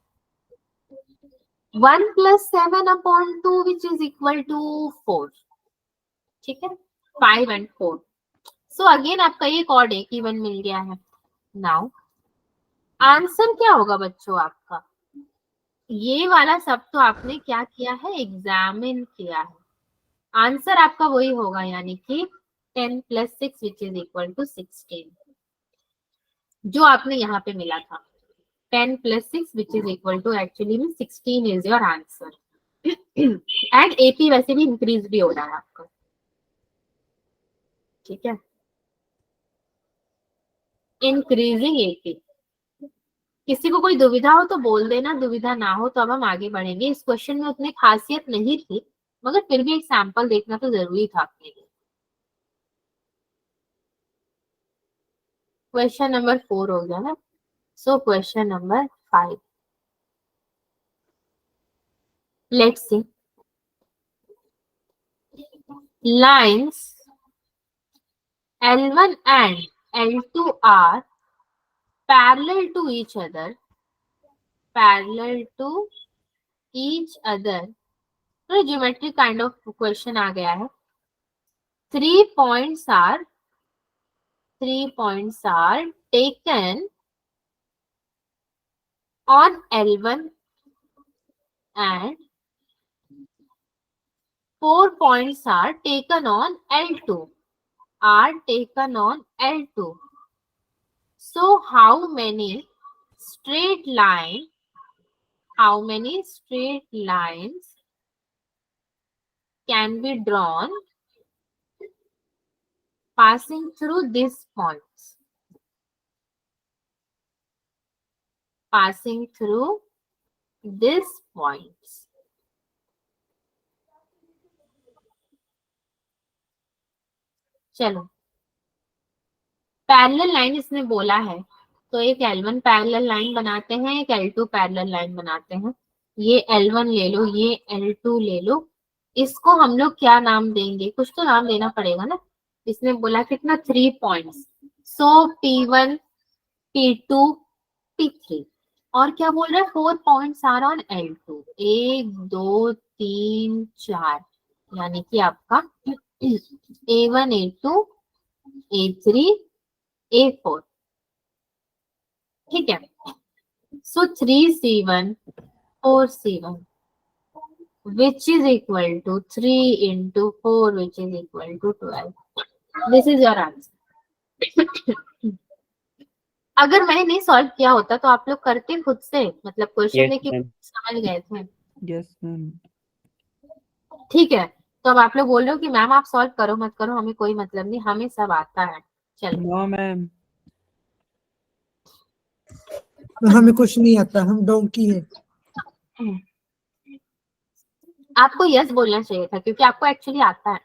1 plus 7 upon 2 which is equal to 4। ठीक है, 5 एंड 4। सो अगेन आपका एक और एक इवन मिल गया है। नाउ आंसर क्या होगा बच्चों आपका? ये वाला सब तो आपने क्या किया है? एग्जामिन किया है। आंसर आपका वही होगा, यानी कि 10 plus 6 which is equal to 16, जो आपने यहाँ पे मिला था। 10 plus 6 which is equal to actually में 16 is your answer. and AP वैसे भी इंक्रीज भी हो रहा है आपका। ठीक है, इंक्रीजिंग AP। किसी को कोई दुविधा हो तो बोल देना, दुविधा ना हो तो अब हम आगे बढ़ेंगे। इस क्वेश्चन में उतनी खासियत नहीं थी, मगर फिर भी एक सैंपल देखना तो जरूरी था आपके लिए। क्वेश्चन नंबर 4 हो गया ना, so question number 5 let's see. Lines L1 and L2 are parallel to each other, parallel to each other। तो ज्योमेट्री काइंड ऑफ क्वेश्चन आ गया है। 3 points are taken on L1 and 4 points are taken on L2, are taken on L2. So how many straight lines can be drawn passing through these points? Passing through these points. चलो, parallel line इसने बोला है, तो एक L1 parallel line बनाते हैं, एक L2 parallel line बनाते हैं। ये L1 ले लो, ये L2 ले लो, इसको हम लोग क्या नाम देंगे, कुछ तो नाम देना पड़ेगा ना। इसने बोला कितना 3 पॉइंट्स, सो P1 P2 P3, और क्या बोल रहा है 4 पॉइंट्स आर ऑन L2, 1 2 3 4, यानी कि आपका A1 A2 A3 A4, ठीक है। सो 3C1 4C1 which is equal to 3 into 4 which is equal to 12. This is your answer. अगर मैंने नहीं सॉल्व किया होता तो आप लोग करते खुद से, मतलब क्वेश्चन Yes, देखिए ma'am. समझ गए थे, Yes, ma'am. ठीक है। तो अब आप लोग बोल रहे हो कि मैम आप सॉल्व करो मत करो, हमें कोई मतलब नहीं, हमें सब आता है। चलो No, ma'am. हमें कुछ नहीं आता, हम डोंकी हैं। आपको यस बोलना चाहिए था क्योंकि आपको एक्चुअली आता है,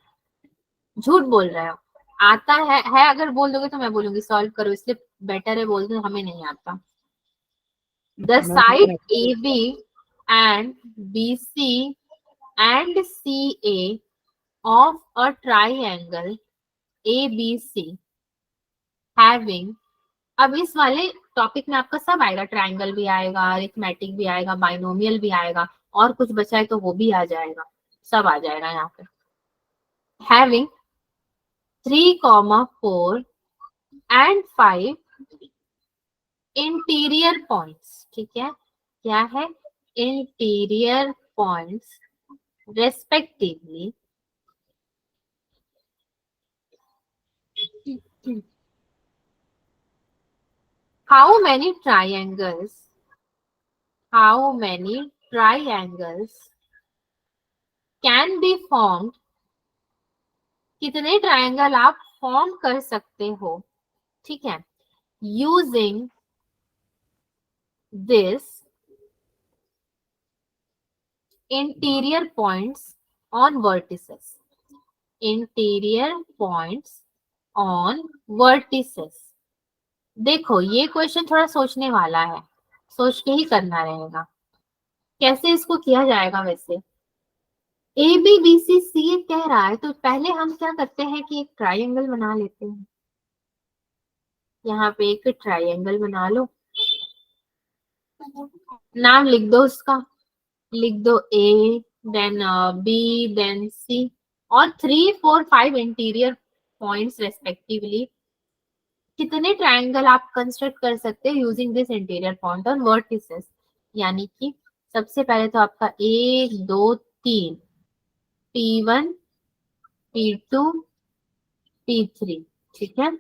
झूठ बोल रहे हो। आता है अगर बोल दोगे तो मैं बोलूंगी सॉल्व करो, इसलिए बेटर है बोल दो हमें नहीं आता। The Ma'am, side AB and BC and CA of a triangle ABC having, अब इस वाले टॉपिक में आपका सब आएगा, ट्रायंगल भी आएगा, अरिथमेटिक भी आएगा, बाइनोमियल भी आएगा, और कुछ बचा है तो वो भी आ जाएगा, सब आ जाएगा यहाँ पे। हैविंग 3, 4 and 5 इंटीरियर पॉइंट्स, ठीक है, क्या है interior points respectively how many triangles can be formed, कितने ट्रायंगल आप फॉर्म कर सकते हो, ठीक है, using this interior points on vertices, interior points on vertices. देखो ये क्वेश्चन थोड़ा सोचने वाला है, सोच के ही करना रहेगा। कैसे इसको किया जाएगा, वैसे ए बी बी सी सी कह रहा है तो पहले हम क्या करते हैं कि एक ट्रायंगल बना लेते हैं। यहाँ पे एक ट्रायंगल बना लो, नाम लिख दो उसका, लिख दो ए देन बी देन सी, और 3, 4, 5 इंटीरियर पॉइंट्स रेस्पेक्टिवली कितने ट्रायंगल आप कंस्ट्रक्ट कर सकते हैं यूजिंग दिस इंटीरियर पॉइंट और वर्टिसेस। यानी कि सबसे पहले तो आपका 1 2 3 P1 P2 P3, ठीक है,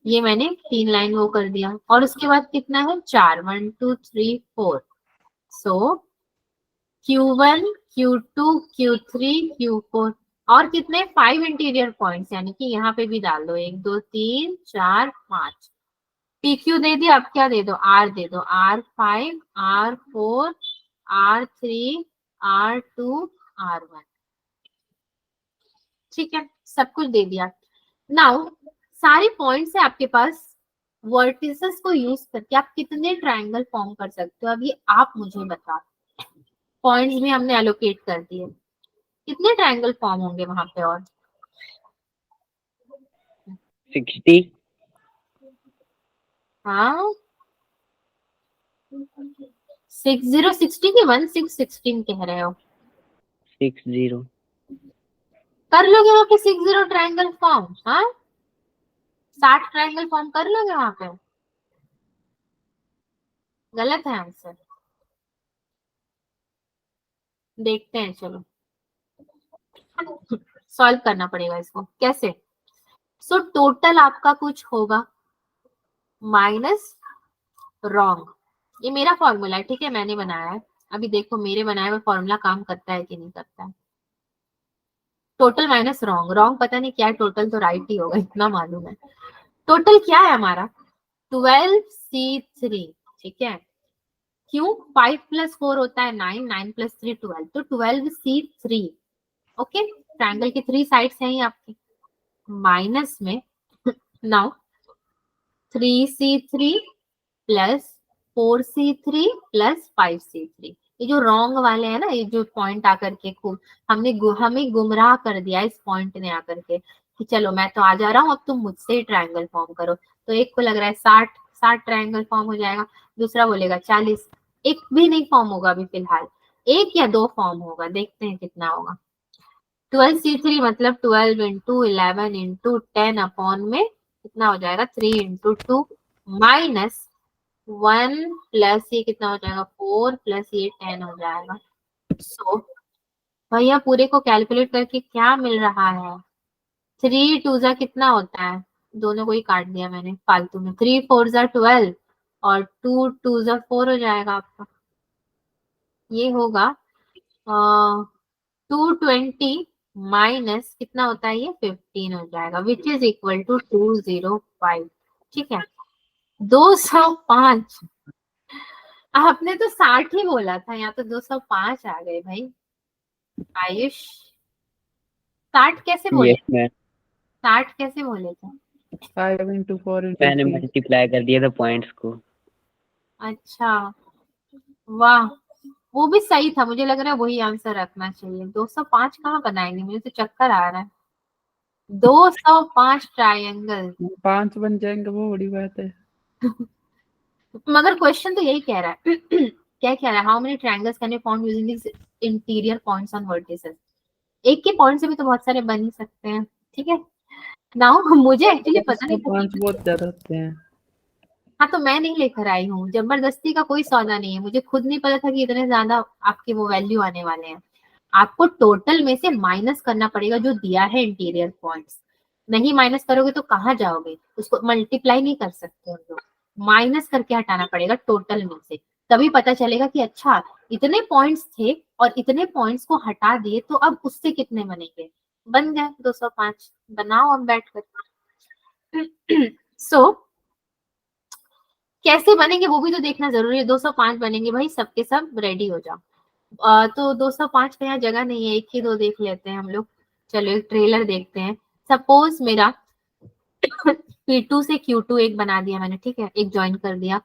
ये मैंने 3 लाइन वो कर दिया, और उसके बाद कितना है 4, 1 2 3 4, सो Q1 Q2 Q3 Q4, और कितने 5 इंटीरियर पॉइंट्स, यानी कि यहाँ पे भी डाल दो 1 2 3 4 5, PQ दे दिया, अब क्या दे दो R दे दो, R5 R4 R3 R2 R1, ठीक है, सब कुछ दे दिया। नाउ सारे पॉइंट्स है आपके पास, वर्टिसेस को यूज करके आप कितने ट्रायंगल फॉर्म कर सकते हो, अब ये आप मुझे बताओ। पॉइंट्स भी हमने एलोकेट कर दिए, कितने ट्रायंगल फॉर्म होंगे वहां पे, और 60. हाँ 60 60 की 16 कह रहे हो, 60. कर लोगे वहां पे 60 ट्रायंगल फॉर्म, हाँ 60 ट्रायंगल फॉर्म कर लोगे वहां पे, गलत है आंसर, देखते हैं चलो सॉल्व करना पड़ेगा इसको कैसे। सो टोटल आपका कुछ होगा माइनस रॉन्ग, ये मेरा फॉर्मूला है, ठीक है, मैंने बनाया है, अभी देखो मेरे बनाए हुए फॉर्मूला काम करता है कि नहीं करता है। टोटल माइनस रॉन्ग, रॉन्ग पता नहीं क्या है, टोटल तो राइट ही होगा इतना मालूम है। टोटल क्या है हमारा 12C3, ठीक है, क्यों 5 + 4 होता है 9, 9 + 3 12, तो 12C3, ओके, ट्रायंगल की 3 साइड्स हैं आपकी, माइनस में नाउ 3C3 + 4C3 + 5C3, ये जो रॉन्ग वाले हैं ना, ये जो पॉइंट आकर के खूब हमें गुमराह कर दिया इस पॉइंट ने आकर के कि चलो मैं तो आ जा रहा हूँ, अब तुम मुझसे ही ट्रायंगल फॉर्म करो। तो एक को लग रहा है 60 ट्रायंगल फॉर्म हो जाएगा, दूसरा बोलेगा 40, एक भी नहीं फॉर्म होगा अभी फिलहाल, एक या दो फॉर्म होगा, देखते हैं कितना होगा। 12C3 मतलब 12 इंटू 11 इंटू 10 अपॉन में कितना हो जाएगा 3 इंटू 2 माइनस 1 प्लस ये कितना हो जाएगा 4 प्लस ये 10 हो जाएगा। सो भैया पूरे को कैलकुलेट करके क्या मिल रहा है, 3 2 जा कितना होता है, दोनों को ही काट दिया मैंने फालतू में, 3 4 जा 12 और 2 2 जा 4 हो जाएगा आपका, ये होगा 220 माइनस कितना होता है ये 15 हो जाएगा, विच इज इक्वल टू 205। ठीक है 205, आपने तो 60 ही बोला था, यहाँ तो 205 आ गए भाई। आयुष 60 कैसे बोले, यस मैम, 60 कैसे बोले थे? 5 into 4 into मैंने 3. मल्टीप्लाई कर दिया था पॉइंट्स को। अच्छा वाह, वो भी सही था, मुझे लग रहा है वही आंसर रखना चाहिए। 205 कहाँ बनाएंगे, मुझे तो चक्कर आ रहा है। 205 ट्रायंगल, 5 बन जाएंगे, वो बड़ी बात है। मगर क्वेश्चन तो यही कह रहा है क्या कह रहा है, how many triangles can be found using this interior points on vertices. एक के पॉइंट से भी तो बहुत सारे बन ही सकते हैं। ठीक है नाउ मुझे एक्चुअली पता नहीं था 5 कि बहुत ज्यादा होते हैं। हाँ तो मैं नहीं लेकर आई हूँ, जबरदस्ती का कोई सौदा नहीं है, मुझे खुद नहीं पता था कि इतने ज्यादा आपके वो वैल्यू आने वाले हैं। आपको टोटल में से माइनस करना पड़ेगा जो दिया है इंटीरियर पॉइंट्स, नहीं माइनस करोगे तो कहाँ जाओगे, उसको मल्टीप्लाई नहीं कर सकते हम लोग, माइनस करके हटाना पड़ेगा टोटल में से, तभी पता चलेगा कि अच्छा इतने पॉइंट्स थे और इतने पॉइंट्स को हटा दिए तो अब उससे कितने बनेंगे, बन गए 205। बनाओ अब बैठ कर सो कैसे बनेंगे वो भी तो देखना जरूरी है। 205 बनेंगे भाई, सबके सब रेडी हो जाओ। तो 205 पे यहाँ जगह नहीं है, एक ही दो देख लेते हैं हम लोग। चलो एक ट्रेलर देखते हैं। सपोज मेरा P2 से Q2 एक बना दिया मैंने, ठीक है, एक ज्वाइन कर दिया,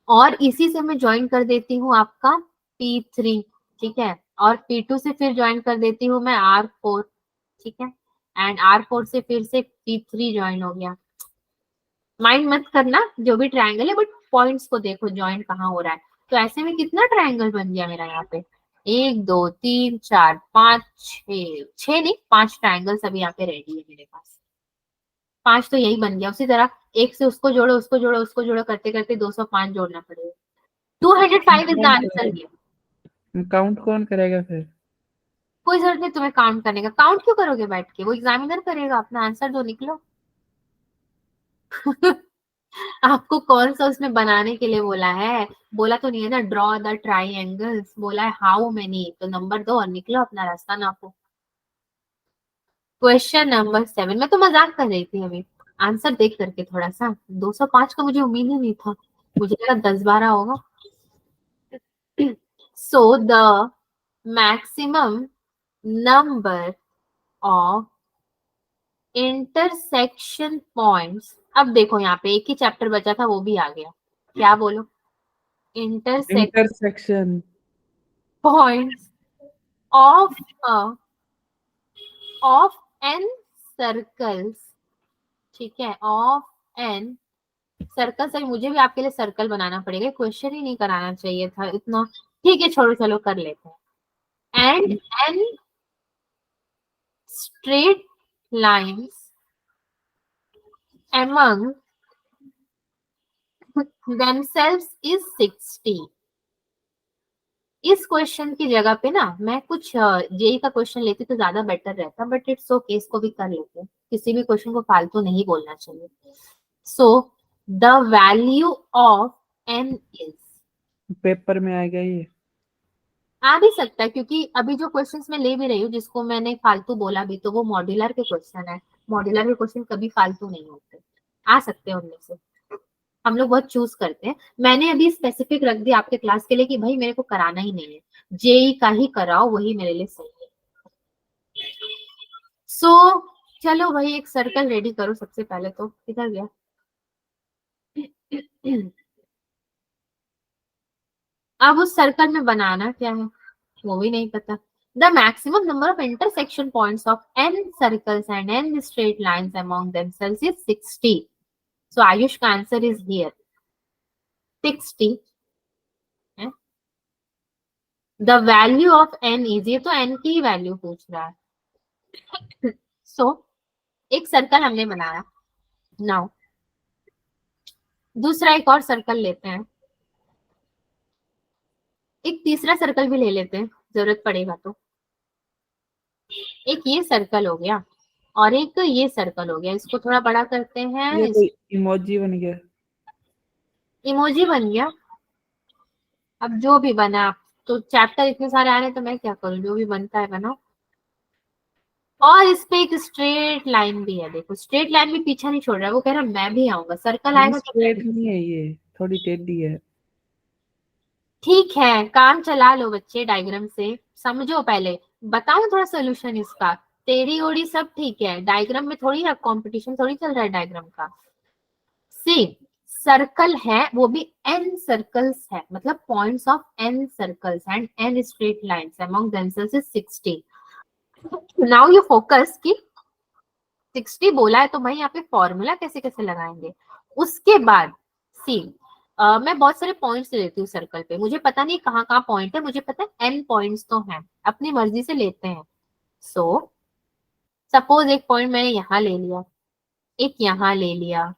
और इसी से मैं ज्वाइन कर देती हूँ आपका P3, ठीक है, और P2 से फिर ज्वाइन कर देती हूँ मैं R4, ठीक है, एंड R4 से फिर से P3 ज्वाइन हो गया। माइंड मत करना जो भी ट्रायंगल है, बट पॉइंट्स को देखो ज्वाइन कहाँ हो रहा है। तो ऐसे में कितना ट्रायंगल बन गया मेरा यहाँ पे, 1 2 3 4 5 6, 6 नहीं 5 ट्रायंगल्स अभी यहाँ पे रेडी है मेरे पास। 5 तो यही बन गया। उसी तरह एक से उसको जोड़ो उसको जोड़ो उसको जोड़ो करते करते 205 जोड़ना पड़ेगा। 205 is the answer here. Count कौन करेगा फिर? कोई जरूरत नहीं तुम्हें काउंट करने का, काउंट क्यों करोगे बैठ के, वो एग्जामिनर करेगा, अपना आंसर दो निकलो आपको कौन सा उसमें बनाने के लिए बोला है, बोला तो नहीं है ना ड्रॉ द ट्राइंगल्स, बोला है हाउ मेनी, तो नंबर दो और निकलो अपना रास्ता नापो। क्वेश्चन नंबर 7, मैं तो मजाक कर रही थी अभी, आंसर देख करके थोड़ा सा। 205 का मुझे उम्मीद ही नहीं था, मुझे लगा 10-12 होगा। So the maximum number of intersection points, अब देखो यहाँ पे एक ही चैप्टर बचा था वो भी आ गया, क्या बोलो, intersection points of of n circles, ठीक है, ऑफ n सर्कल से मुझे भी आपके लिए सर्कल बनाना पड़ेगा, क्वेश्चन ही नहीं कराना चाहिए था इतना, ठीक है छोड़ो चलो कर लेते हैं। And n straight lines among themselves is 60। इस क्वेश्चन की जगह पे ना मैं कुछ जेई का क्वेश्चन लेती तो ज्यादा बेटर रहता, बट इट्स ओके, इसको भी कर लेते हैं, किसी भी क्वेश्चन को फालतू नहीं बोलना चाहिए। So the value of n is, paper में आ गया ये। आ भी सकता है क्योंकि अभी जो क्वेश्चंस मैं ले भी रही हूँ जिसको मैंने फालतू बोला भी, तो वो मॉड्यूलर के क्वेश्चन है, मॉड्यूलर के क्वेश्चन कभी फालतू नहीं होते, आ सकते हैं उनमें से, हम लोग बहुत चूज करते हैं। मैंने अभी स्पेसिफिक रख दिया आपके क्लास के लिए कि भाई मेरे को कराना ही नहीं है, जेई का ही कराओ वही मेरे लिए सही है। सो चलो भाई एक सर्कल रेडी करो, सबसे पहले तो किधर गया अब उस सर्कल में बनाना क्या है वो भी नहीं पता। The maximum number of intersection points of n circles and n straight lines among themselves is 60। सो आयुष का answer is here 60। The value of n is, ये तो n की ही वैल्यू पूछ रहा है। सो एक सर्कल हमने बनाया। नाउ दूसरा एक और सर्कल लेते हैं, एक तीसरा सर्कल भी ले लेते हैं जरूरत पड़ेगा तो। एक ये सर्कल हो गया और एक ये सर्कल हो गया, इसको थोड़ा बड़ा करते हैं। ये कोई इमोजी बन गया। इमोजी बन गया। अब जो भी बना, तो चैप्टर इतने सारे आ रहे हैं तो मैं क्या करूं, जो भी बनता है बनाओ। और इस पे एक स्ट्रेट लाइन भी है, देखो स्ट्रेट लाइन भी पीछा नहीं छोड़ रहा है, वो कह रहा है मैं भी आऊंगा, सर्कल आएगा तो स्ट्रेट नहीं है, ये थोड़ी टेढ़ी है। ठीक है। काम चला लो बच्चे, डायग्राम से समझो पहले, बताऊं थोड़ा सोल्यूशन इसका। तेरी ओड़ी सब ठीक है, डायग्राम में थोड़ी कंपटीशन थोड़ी चल रहा है डायग्राम का। सी सर्कल है, वो भी n सर्कल्स है, मतलब points of n circles and n straight lines among themselves is 60। Now you focus कि 60 बोला है तो भाई यहाँ पे फॉर्मूला कैसे कैसे लगाएंगे। उसके बाद सी मैं बहुत सारे पॉइंट्स लेती हूँ सर्कल पे, मुझे पता नहीं कहाँ कहाँ पॉइंट है, मुझे पता है n पॉइंट्स तो हैं, अपनी मर्जी से लेते हैं। सो सपोज एक पॉइंट मैंने यहाँ ले लिया, एक यहाँ ले लिया,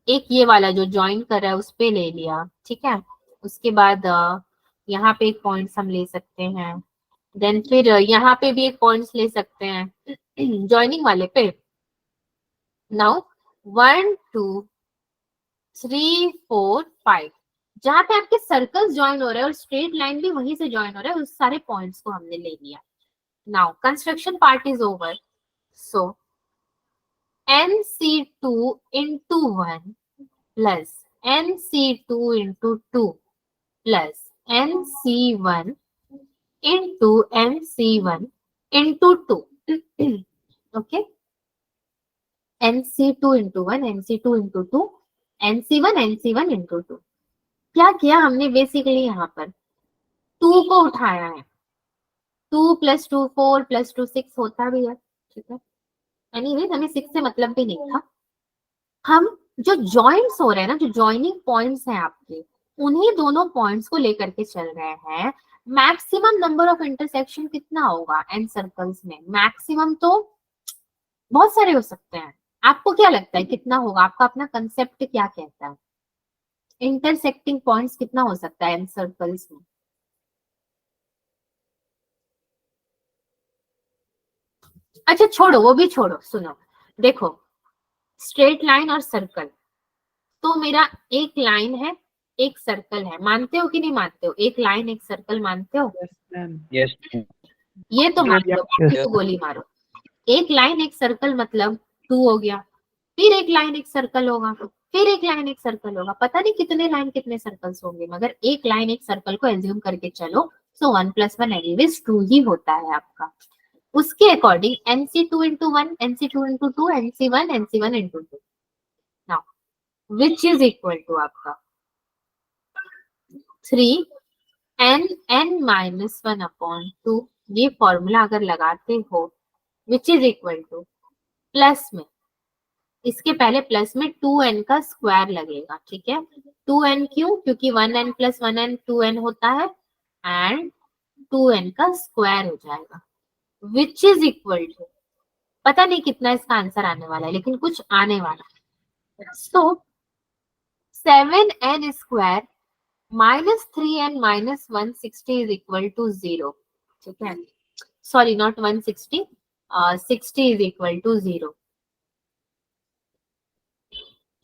एक ये वाला जो ज्वाइन कर रहा है उस पे ले लिया, ठीक है। उसके बाद यहाँ पे एक पॉइंट्स हम ले सकते हैं, देन फिर यहाँ पे भी एक पॉइंट्स ले सकते हैं ज्वाइनिंग वाले पे। नाउ 1 2 3 4 5 जहां पे आपके सर्कल्स ज्वाइन हो रहे हैं और स्ट्रेट लाइन भी वहीं से ज्वाइन हो रहा है, उस सारे पॉइंट्स को हमने ले लिया। Now construction part is over. So nc2 into 1 plus nc2 into 2 plus nc1 into nc1 into 2 okay, nc2 into 1 nc2 into 2 nc1 nc1 into 2। क्या किया हमने बेसिकली, यहाँ पर 2 को उठाया है, 2 + 2 4 + 2 6 होता भी है, ठीक है। एनीवेज हमें 6 से मतलब भी नहीं था। हम जो जॉइंट्स हो रहे हैं ना, जो जॉइनिंग पॉइंट्स हैं आपके, उन्हीं दोनों पॉइंट्स को लेकर के चल रहे हैं। मैक्सिमम नंबर ऑफ इंटरसेक्शन कितना होगा एन सर्कल्स में, मैक्सिमम तो बहुत सारे हो सकते हैं। आपको क्या लगता है कितना होगा, आपका अपना कंसेप्ट क्या कहता है, इंटरसेक्टिंग पॉइंट्स कितना हो सकता है एन सर्कल्स में? अच्छा छोड़ो, वो भी छोड़ो, सुनो देखो, स्ट्रेट लाइन और सर्कल, तो मेरा एक लाइन है एक सर्कल है, मानते हो कि नहीं मानते हो, एक लाइन एक सर्कल मानते हो? यस ये तो मानते हो, बाकी yes. तो गोली मारो। एक लाइन एक सर्कल मतलब 2 हो गया, फिर एक लाइन एक सर्कल होगा, फिर एक लाइन एक सर्कल होगा, पता नहीं कितने लाइन कितने सर्कल्स होंगे, मगर एक लाइन एक सर्कल को एज्यूम करके चलो। सो 1 + 1 एनीवेज 2 ही होता है आपका। उसके according nc2 into 1 nc2 into 2 nc1 nc1 into 2 now which is equal to आपका 3 n(n-1/2)। ये फॉर्मूला अगर लगाते हो which is equal to, plus में इसके पहले प्लस में 2n का स्क्वायर लगेगा, ठीक है। 2n क्यों, क्योंकि 1n + 1n 2n होता है, एंड 2n का स्क्वायर हो जाएगा, विच इज इक्वल टू, पता नहीं कितना इसका आंसर आने वाला है लेकिन कुछ आने वाला है। सो 7n square minus 3n minus 160 is equal to 0, ठीक है। Sorry not 160, 60 is equal to 0,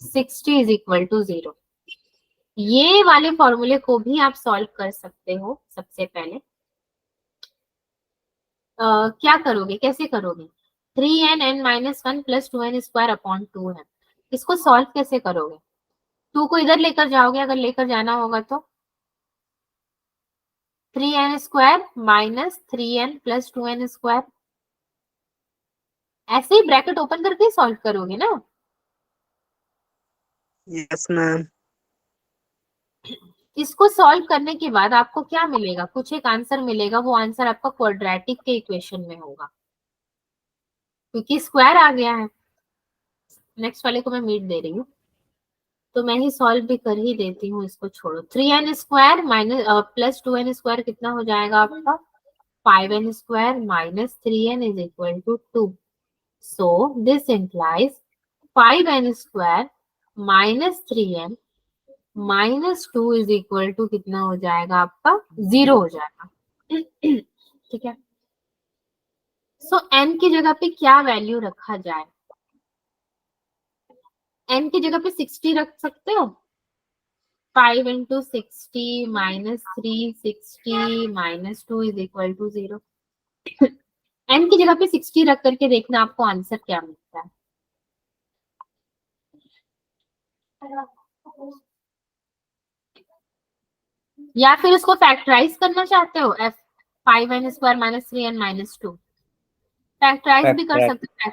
60 is equal to 0। ये वाले फॉर्मूले को भी आप सॉल्व कर सकते हो। सबसे पहले क्या करोगे, कैसे करोगे, 3n(n-1 + 2n स्क्वायर अपॉन 2 है, इसको सॉल्व कैसे करोगे? 2 को इधर लेकर जाओगे, अगर लेकर जाना होगा तो 3n square minus 3n + 2n square, ऐसे ही ब्रैकेट ओपन करके सॉल्व करोगे ना। Yes ma'am. इसको सॉल्व करने के बाद आपको क्या मिलेगा, कुछ एक आंसर मिलेगा, वो आंसर आपका क्वाड्रेटिक के इक्वेशन में होगा क्योंकि स्क्वायर आ गया है। नेक्स्ट वाले को मैं मीट दे रही हूँ तो मैं ही सॉल्व भी कर ही देती हूँ, इसको छोड़ो। 3n square minus plus 2n square कितना हो जाएगा आपका, 5n square minus 3n is equal to 2। So this implies 5n square minus 3n minus 2 is equal to कितना हो जाएगा आपका, 0 हो जाएगा। ठीक है, सो n की जगह पे क्या वैल्यू रखा जाए, n की जगह पे 60 रख सकते हो, 5 into 60 minus 360 minus 2 is equal to 0। n की जगह पे 60 रख करके देखना आपको आंसर क्या मिलता है। या फिर उसको फैक्टराइज करना चाहते हो, f 5n square minus 3n minus 2, factorise भी कर सकते हो।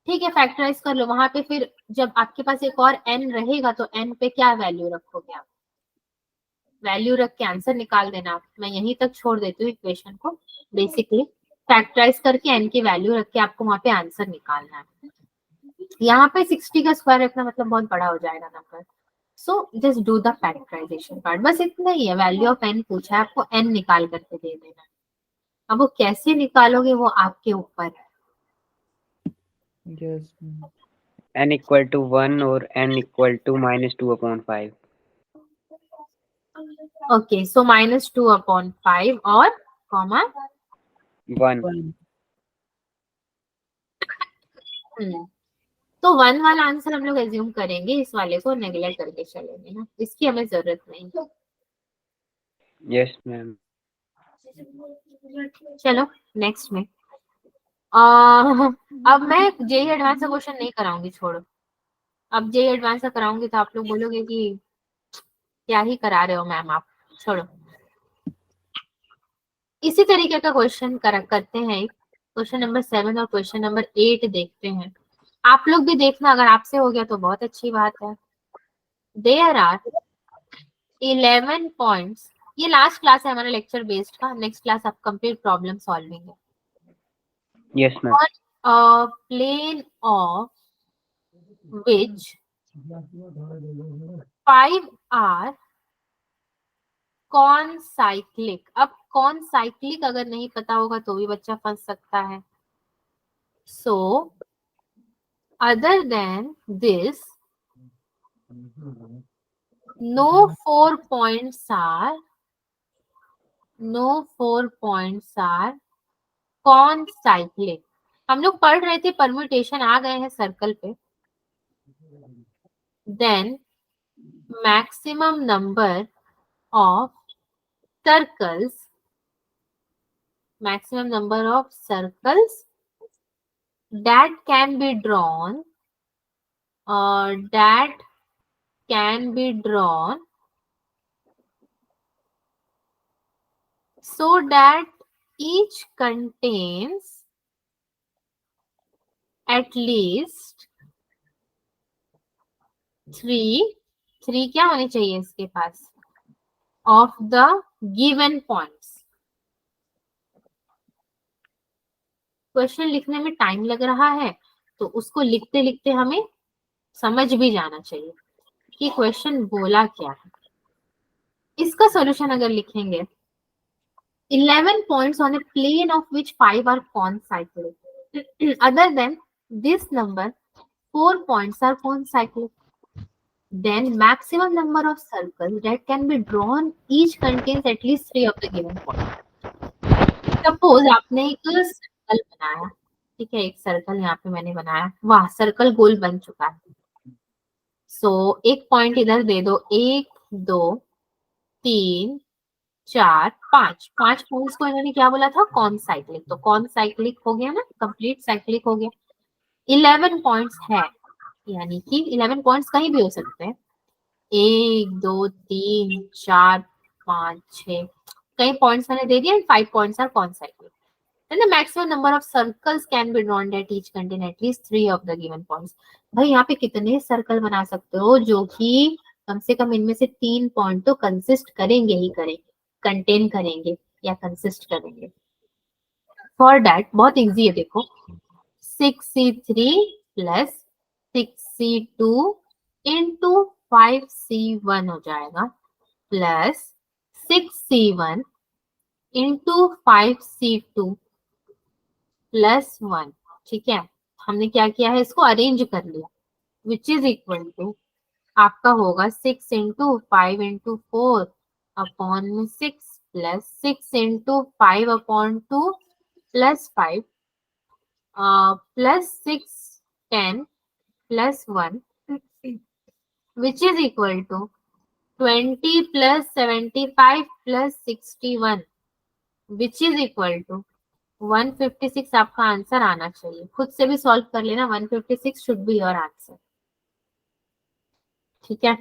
ठीक है, फैक्टराइज कर लो। वहां पे फिर जब आपके पास एक और n रहेगा तो n पे क्या वैल्यू रखोगे आप, वैल्यू रख के आंसर निकाल देना। मैं यहीं तक छोड़ देती हूँ इक्वेशन को। बेसिकली फैक्टराइज करके n की वैल्यू रख के आपको वहां पे आंसर निकालना है। यहाँ पे 60 का स्क्वायर रखना मतलब बहुत बड़ा हो जाएगा number. So just do the factorisation part, बस इतना ही है। वैल्यू ऑफ n पूछा है, आपको n निकाल करके दे देना है। अब वो कैसे निकालोगे वो आपके ऊपर है। Yes. n इक्वल टू 1 और n इक्वल टू -2/5। ओके, सो -2/5 और कॉमा 1। तो 1 वाला आंसर हम लोग एज्यूम करेंगे, इस वाले को नेग्लेक्ट करके चलेंगे ना, इसकी हमें जरूरत नहीं है। Yes ma'am. चलो नेक्स्ट में अब मैं जेई एडवांस का क्वेश्चन नहीं कराऊंगी, छोड़ो। अब जेई एडवांस का कराऊंगी तो आप लोग बोलोगे कि क्या ही करा रहे हो मैम आप, छोड़ो। इसी तरीके का क्वेश्चन करते हैं, क्वेश्चन नंबर 7 और क्वेश्चन नंबर 8 देखते हैं। आप लोग भी देखना, अगर आपसे हो गया तो बहुत अच्छी बात है। There are 11 points. ये लास्ट क्लास है हमारा लेक्चर बेस्ड का, नेक्स्ट क्लास आप कंप्लीट प्रॉब्लम सॉल्विंग है। Yes ma'am. On a plane of which 5 are concyclic। अब concyclic अगर नहीं पता होगा तो भी बच्चा फंस सकता है। So other than this, no 4 points are concyclic। हम लोग पढ़ रहे थे परम्यूटेशन, आ गए हैं सर्कल पे। Then maximum number of circles that can be drawn so that each contains at least 3 क्या होने चाहिए इसके पास, of the given points। Question लिखने में टाइम लग रहा है तो उसको लिखते लिखते हमें समझ भी जाना चाहिए कि क्वेश्चन बोला क्या है। इसका सॉल्यूशन अगर लिखेंगे, 11 points on a plane of which 5 are concyclic. Other than this number, 4 points are concyclic. Then maximum number of circles that can be drawn each contains at least 3 of the given points. Suppose आपने एक circle बनाया, ठीक है, एक circle यहाँ पे मैंने बनाया, वाह सर्कल गोल बन चुका है। सो एक पॉइंट इधर दे दो, 1 2 3 4 5 पॉइंट्स को इन्होंने क्या बोला था, कॉनसाइक्लिक। तो कॉनसाइक्लिक हो गया ना, कंप्लीट साइक्लिक हो गया। 11 पॉइंट्स है, यानी कि 11 पॉइंट्स कहीं भी हो सकते हैं, 1 2 3 4 5 6 कई पॉइंट्स मैंने दे दिया। 5 points are concyclic. Then the maximum number of circles can be drawn that each contain at least 3 of the given points। भाई यहाँ पे कितने सर्कल बना सकते हो जो कि कम से कम इनमें से 3 पॉइंट तो कंसिस्ट करेंगे ही करेंगे, कंटेन करेंगे या कंसिस्ट करेंगे। फॉर दैट बहुत इजी है, देखो 6C3 plus 6C2 into 5C1 हो जाएगा plus 6C1 into 5C2 plus 1। ठीक है, हमने क्या किया है, इसको अरेंज कर लिया, विच इज इक्वल टू आपका होगा 6 into 5 into 4 upon 6 plus 6 into 5 upon 2 plus 5 plus 6 10 plus 1 which is equal to 20 plus 75 plus 61 which is equal to 156। आपका आंसर आना चाहिए, खुद से भी सॉल्व कर लेना, 156 शुड बी योर आंसर। ठीक है,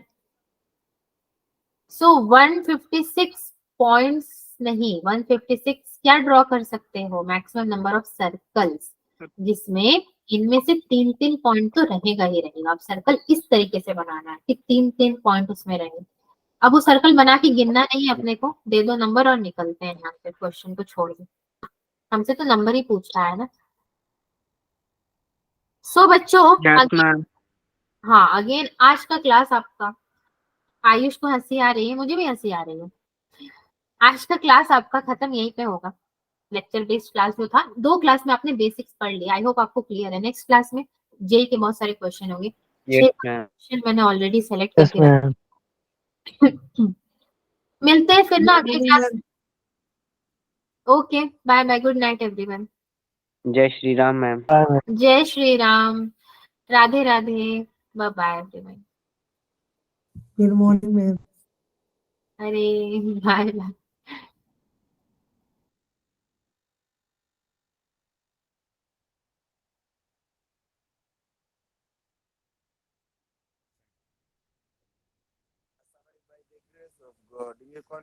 सो 156 पॉइंट्स नहीं, 156 क्या ड्रॉ कर सकते हो, मैक्सिमम नंबर ऑफ सर्कल्स, जिसमें इनमें से 3-3 पॉइंट तो रहेगा ही रहेगा। अब सर्कल इस तरीके से बनाना है कि 3-3 पॉइंट उसमें रहे। अब वो सर्कल बना के गिनना नहीं है अपने को, दे दो नंबर और निकलते हैं यहाँ से, क्वेश्चन को छोड़ दो, हमसे तो नंबर ही पूछ रहा है ना। सो बच्चों यस मैम। हाँ, अगेन आज का क्लास आपका, आयुष को हंसी आ रही है, मुझे भी हंसी आ रही है। आज का क्लास आपका खत्म यहीं पे होगा। लेक्चर बेस्ड क्लास जो था, 2 क्लास में आपने बेसिक्स पढ़ लिया, आई होप आपको क्लियर है। नेक्स्ट क्लास में जेई के बहुत सारे क्वेश्चन होंगे, 6 यस मैम। क्वेश्चन मैंने ऑलरेडी सेलेक्ट यस करके मैम। रखा। मिलते हैं फिर ना अगले क्लास में। Okay, bye bye, good night everyone. जय श्री राम मैम। जय Shri Ram, Radhe Radhe, bye bye everyone. Good morning ma'am. अरे bye bye. By the grace of God, ये कौन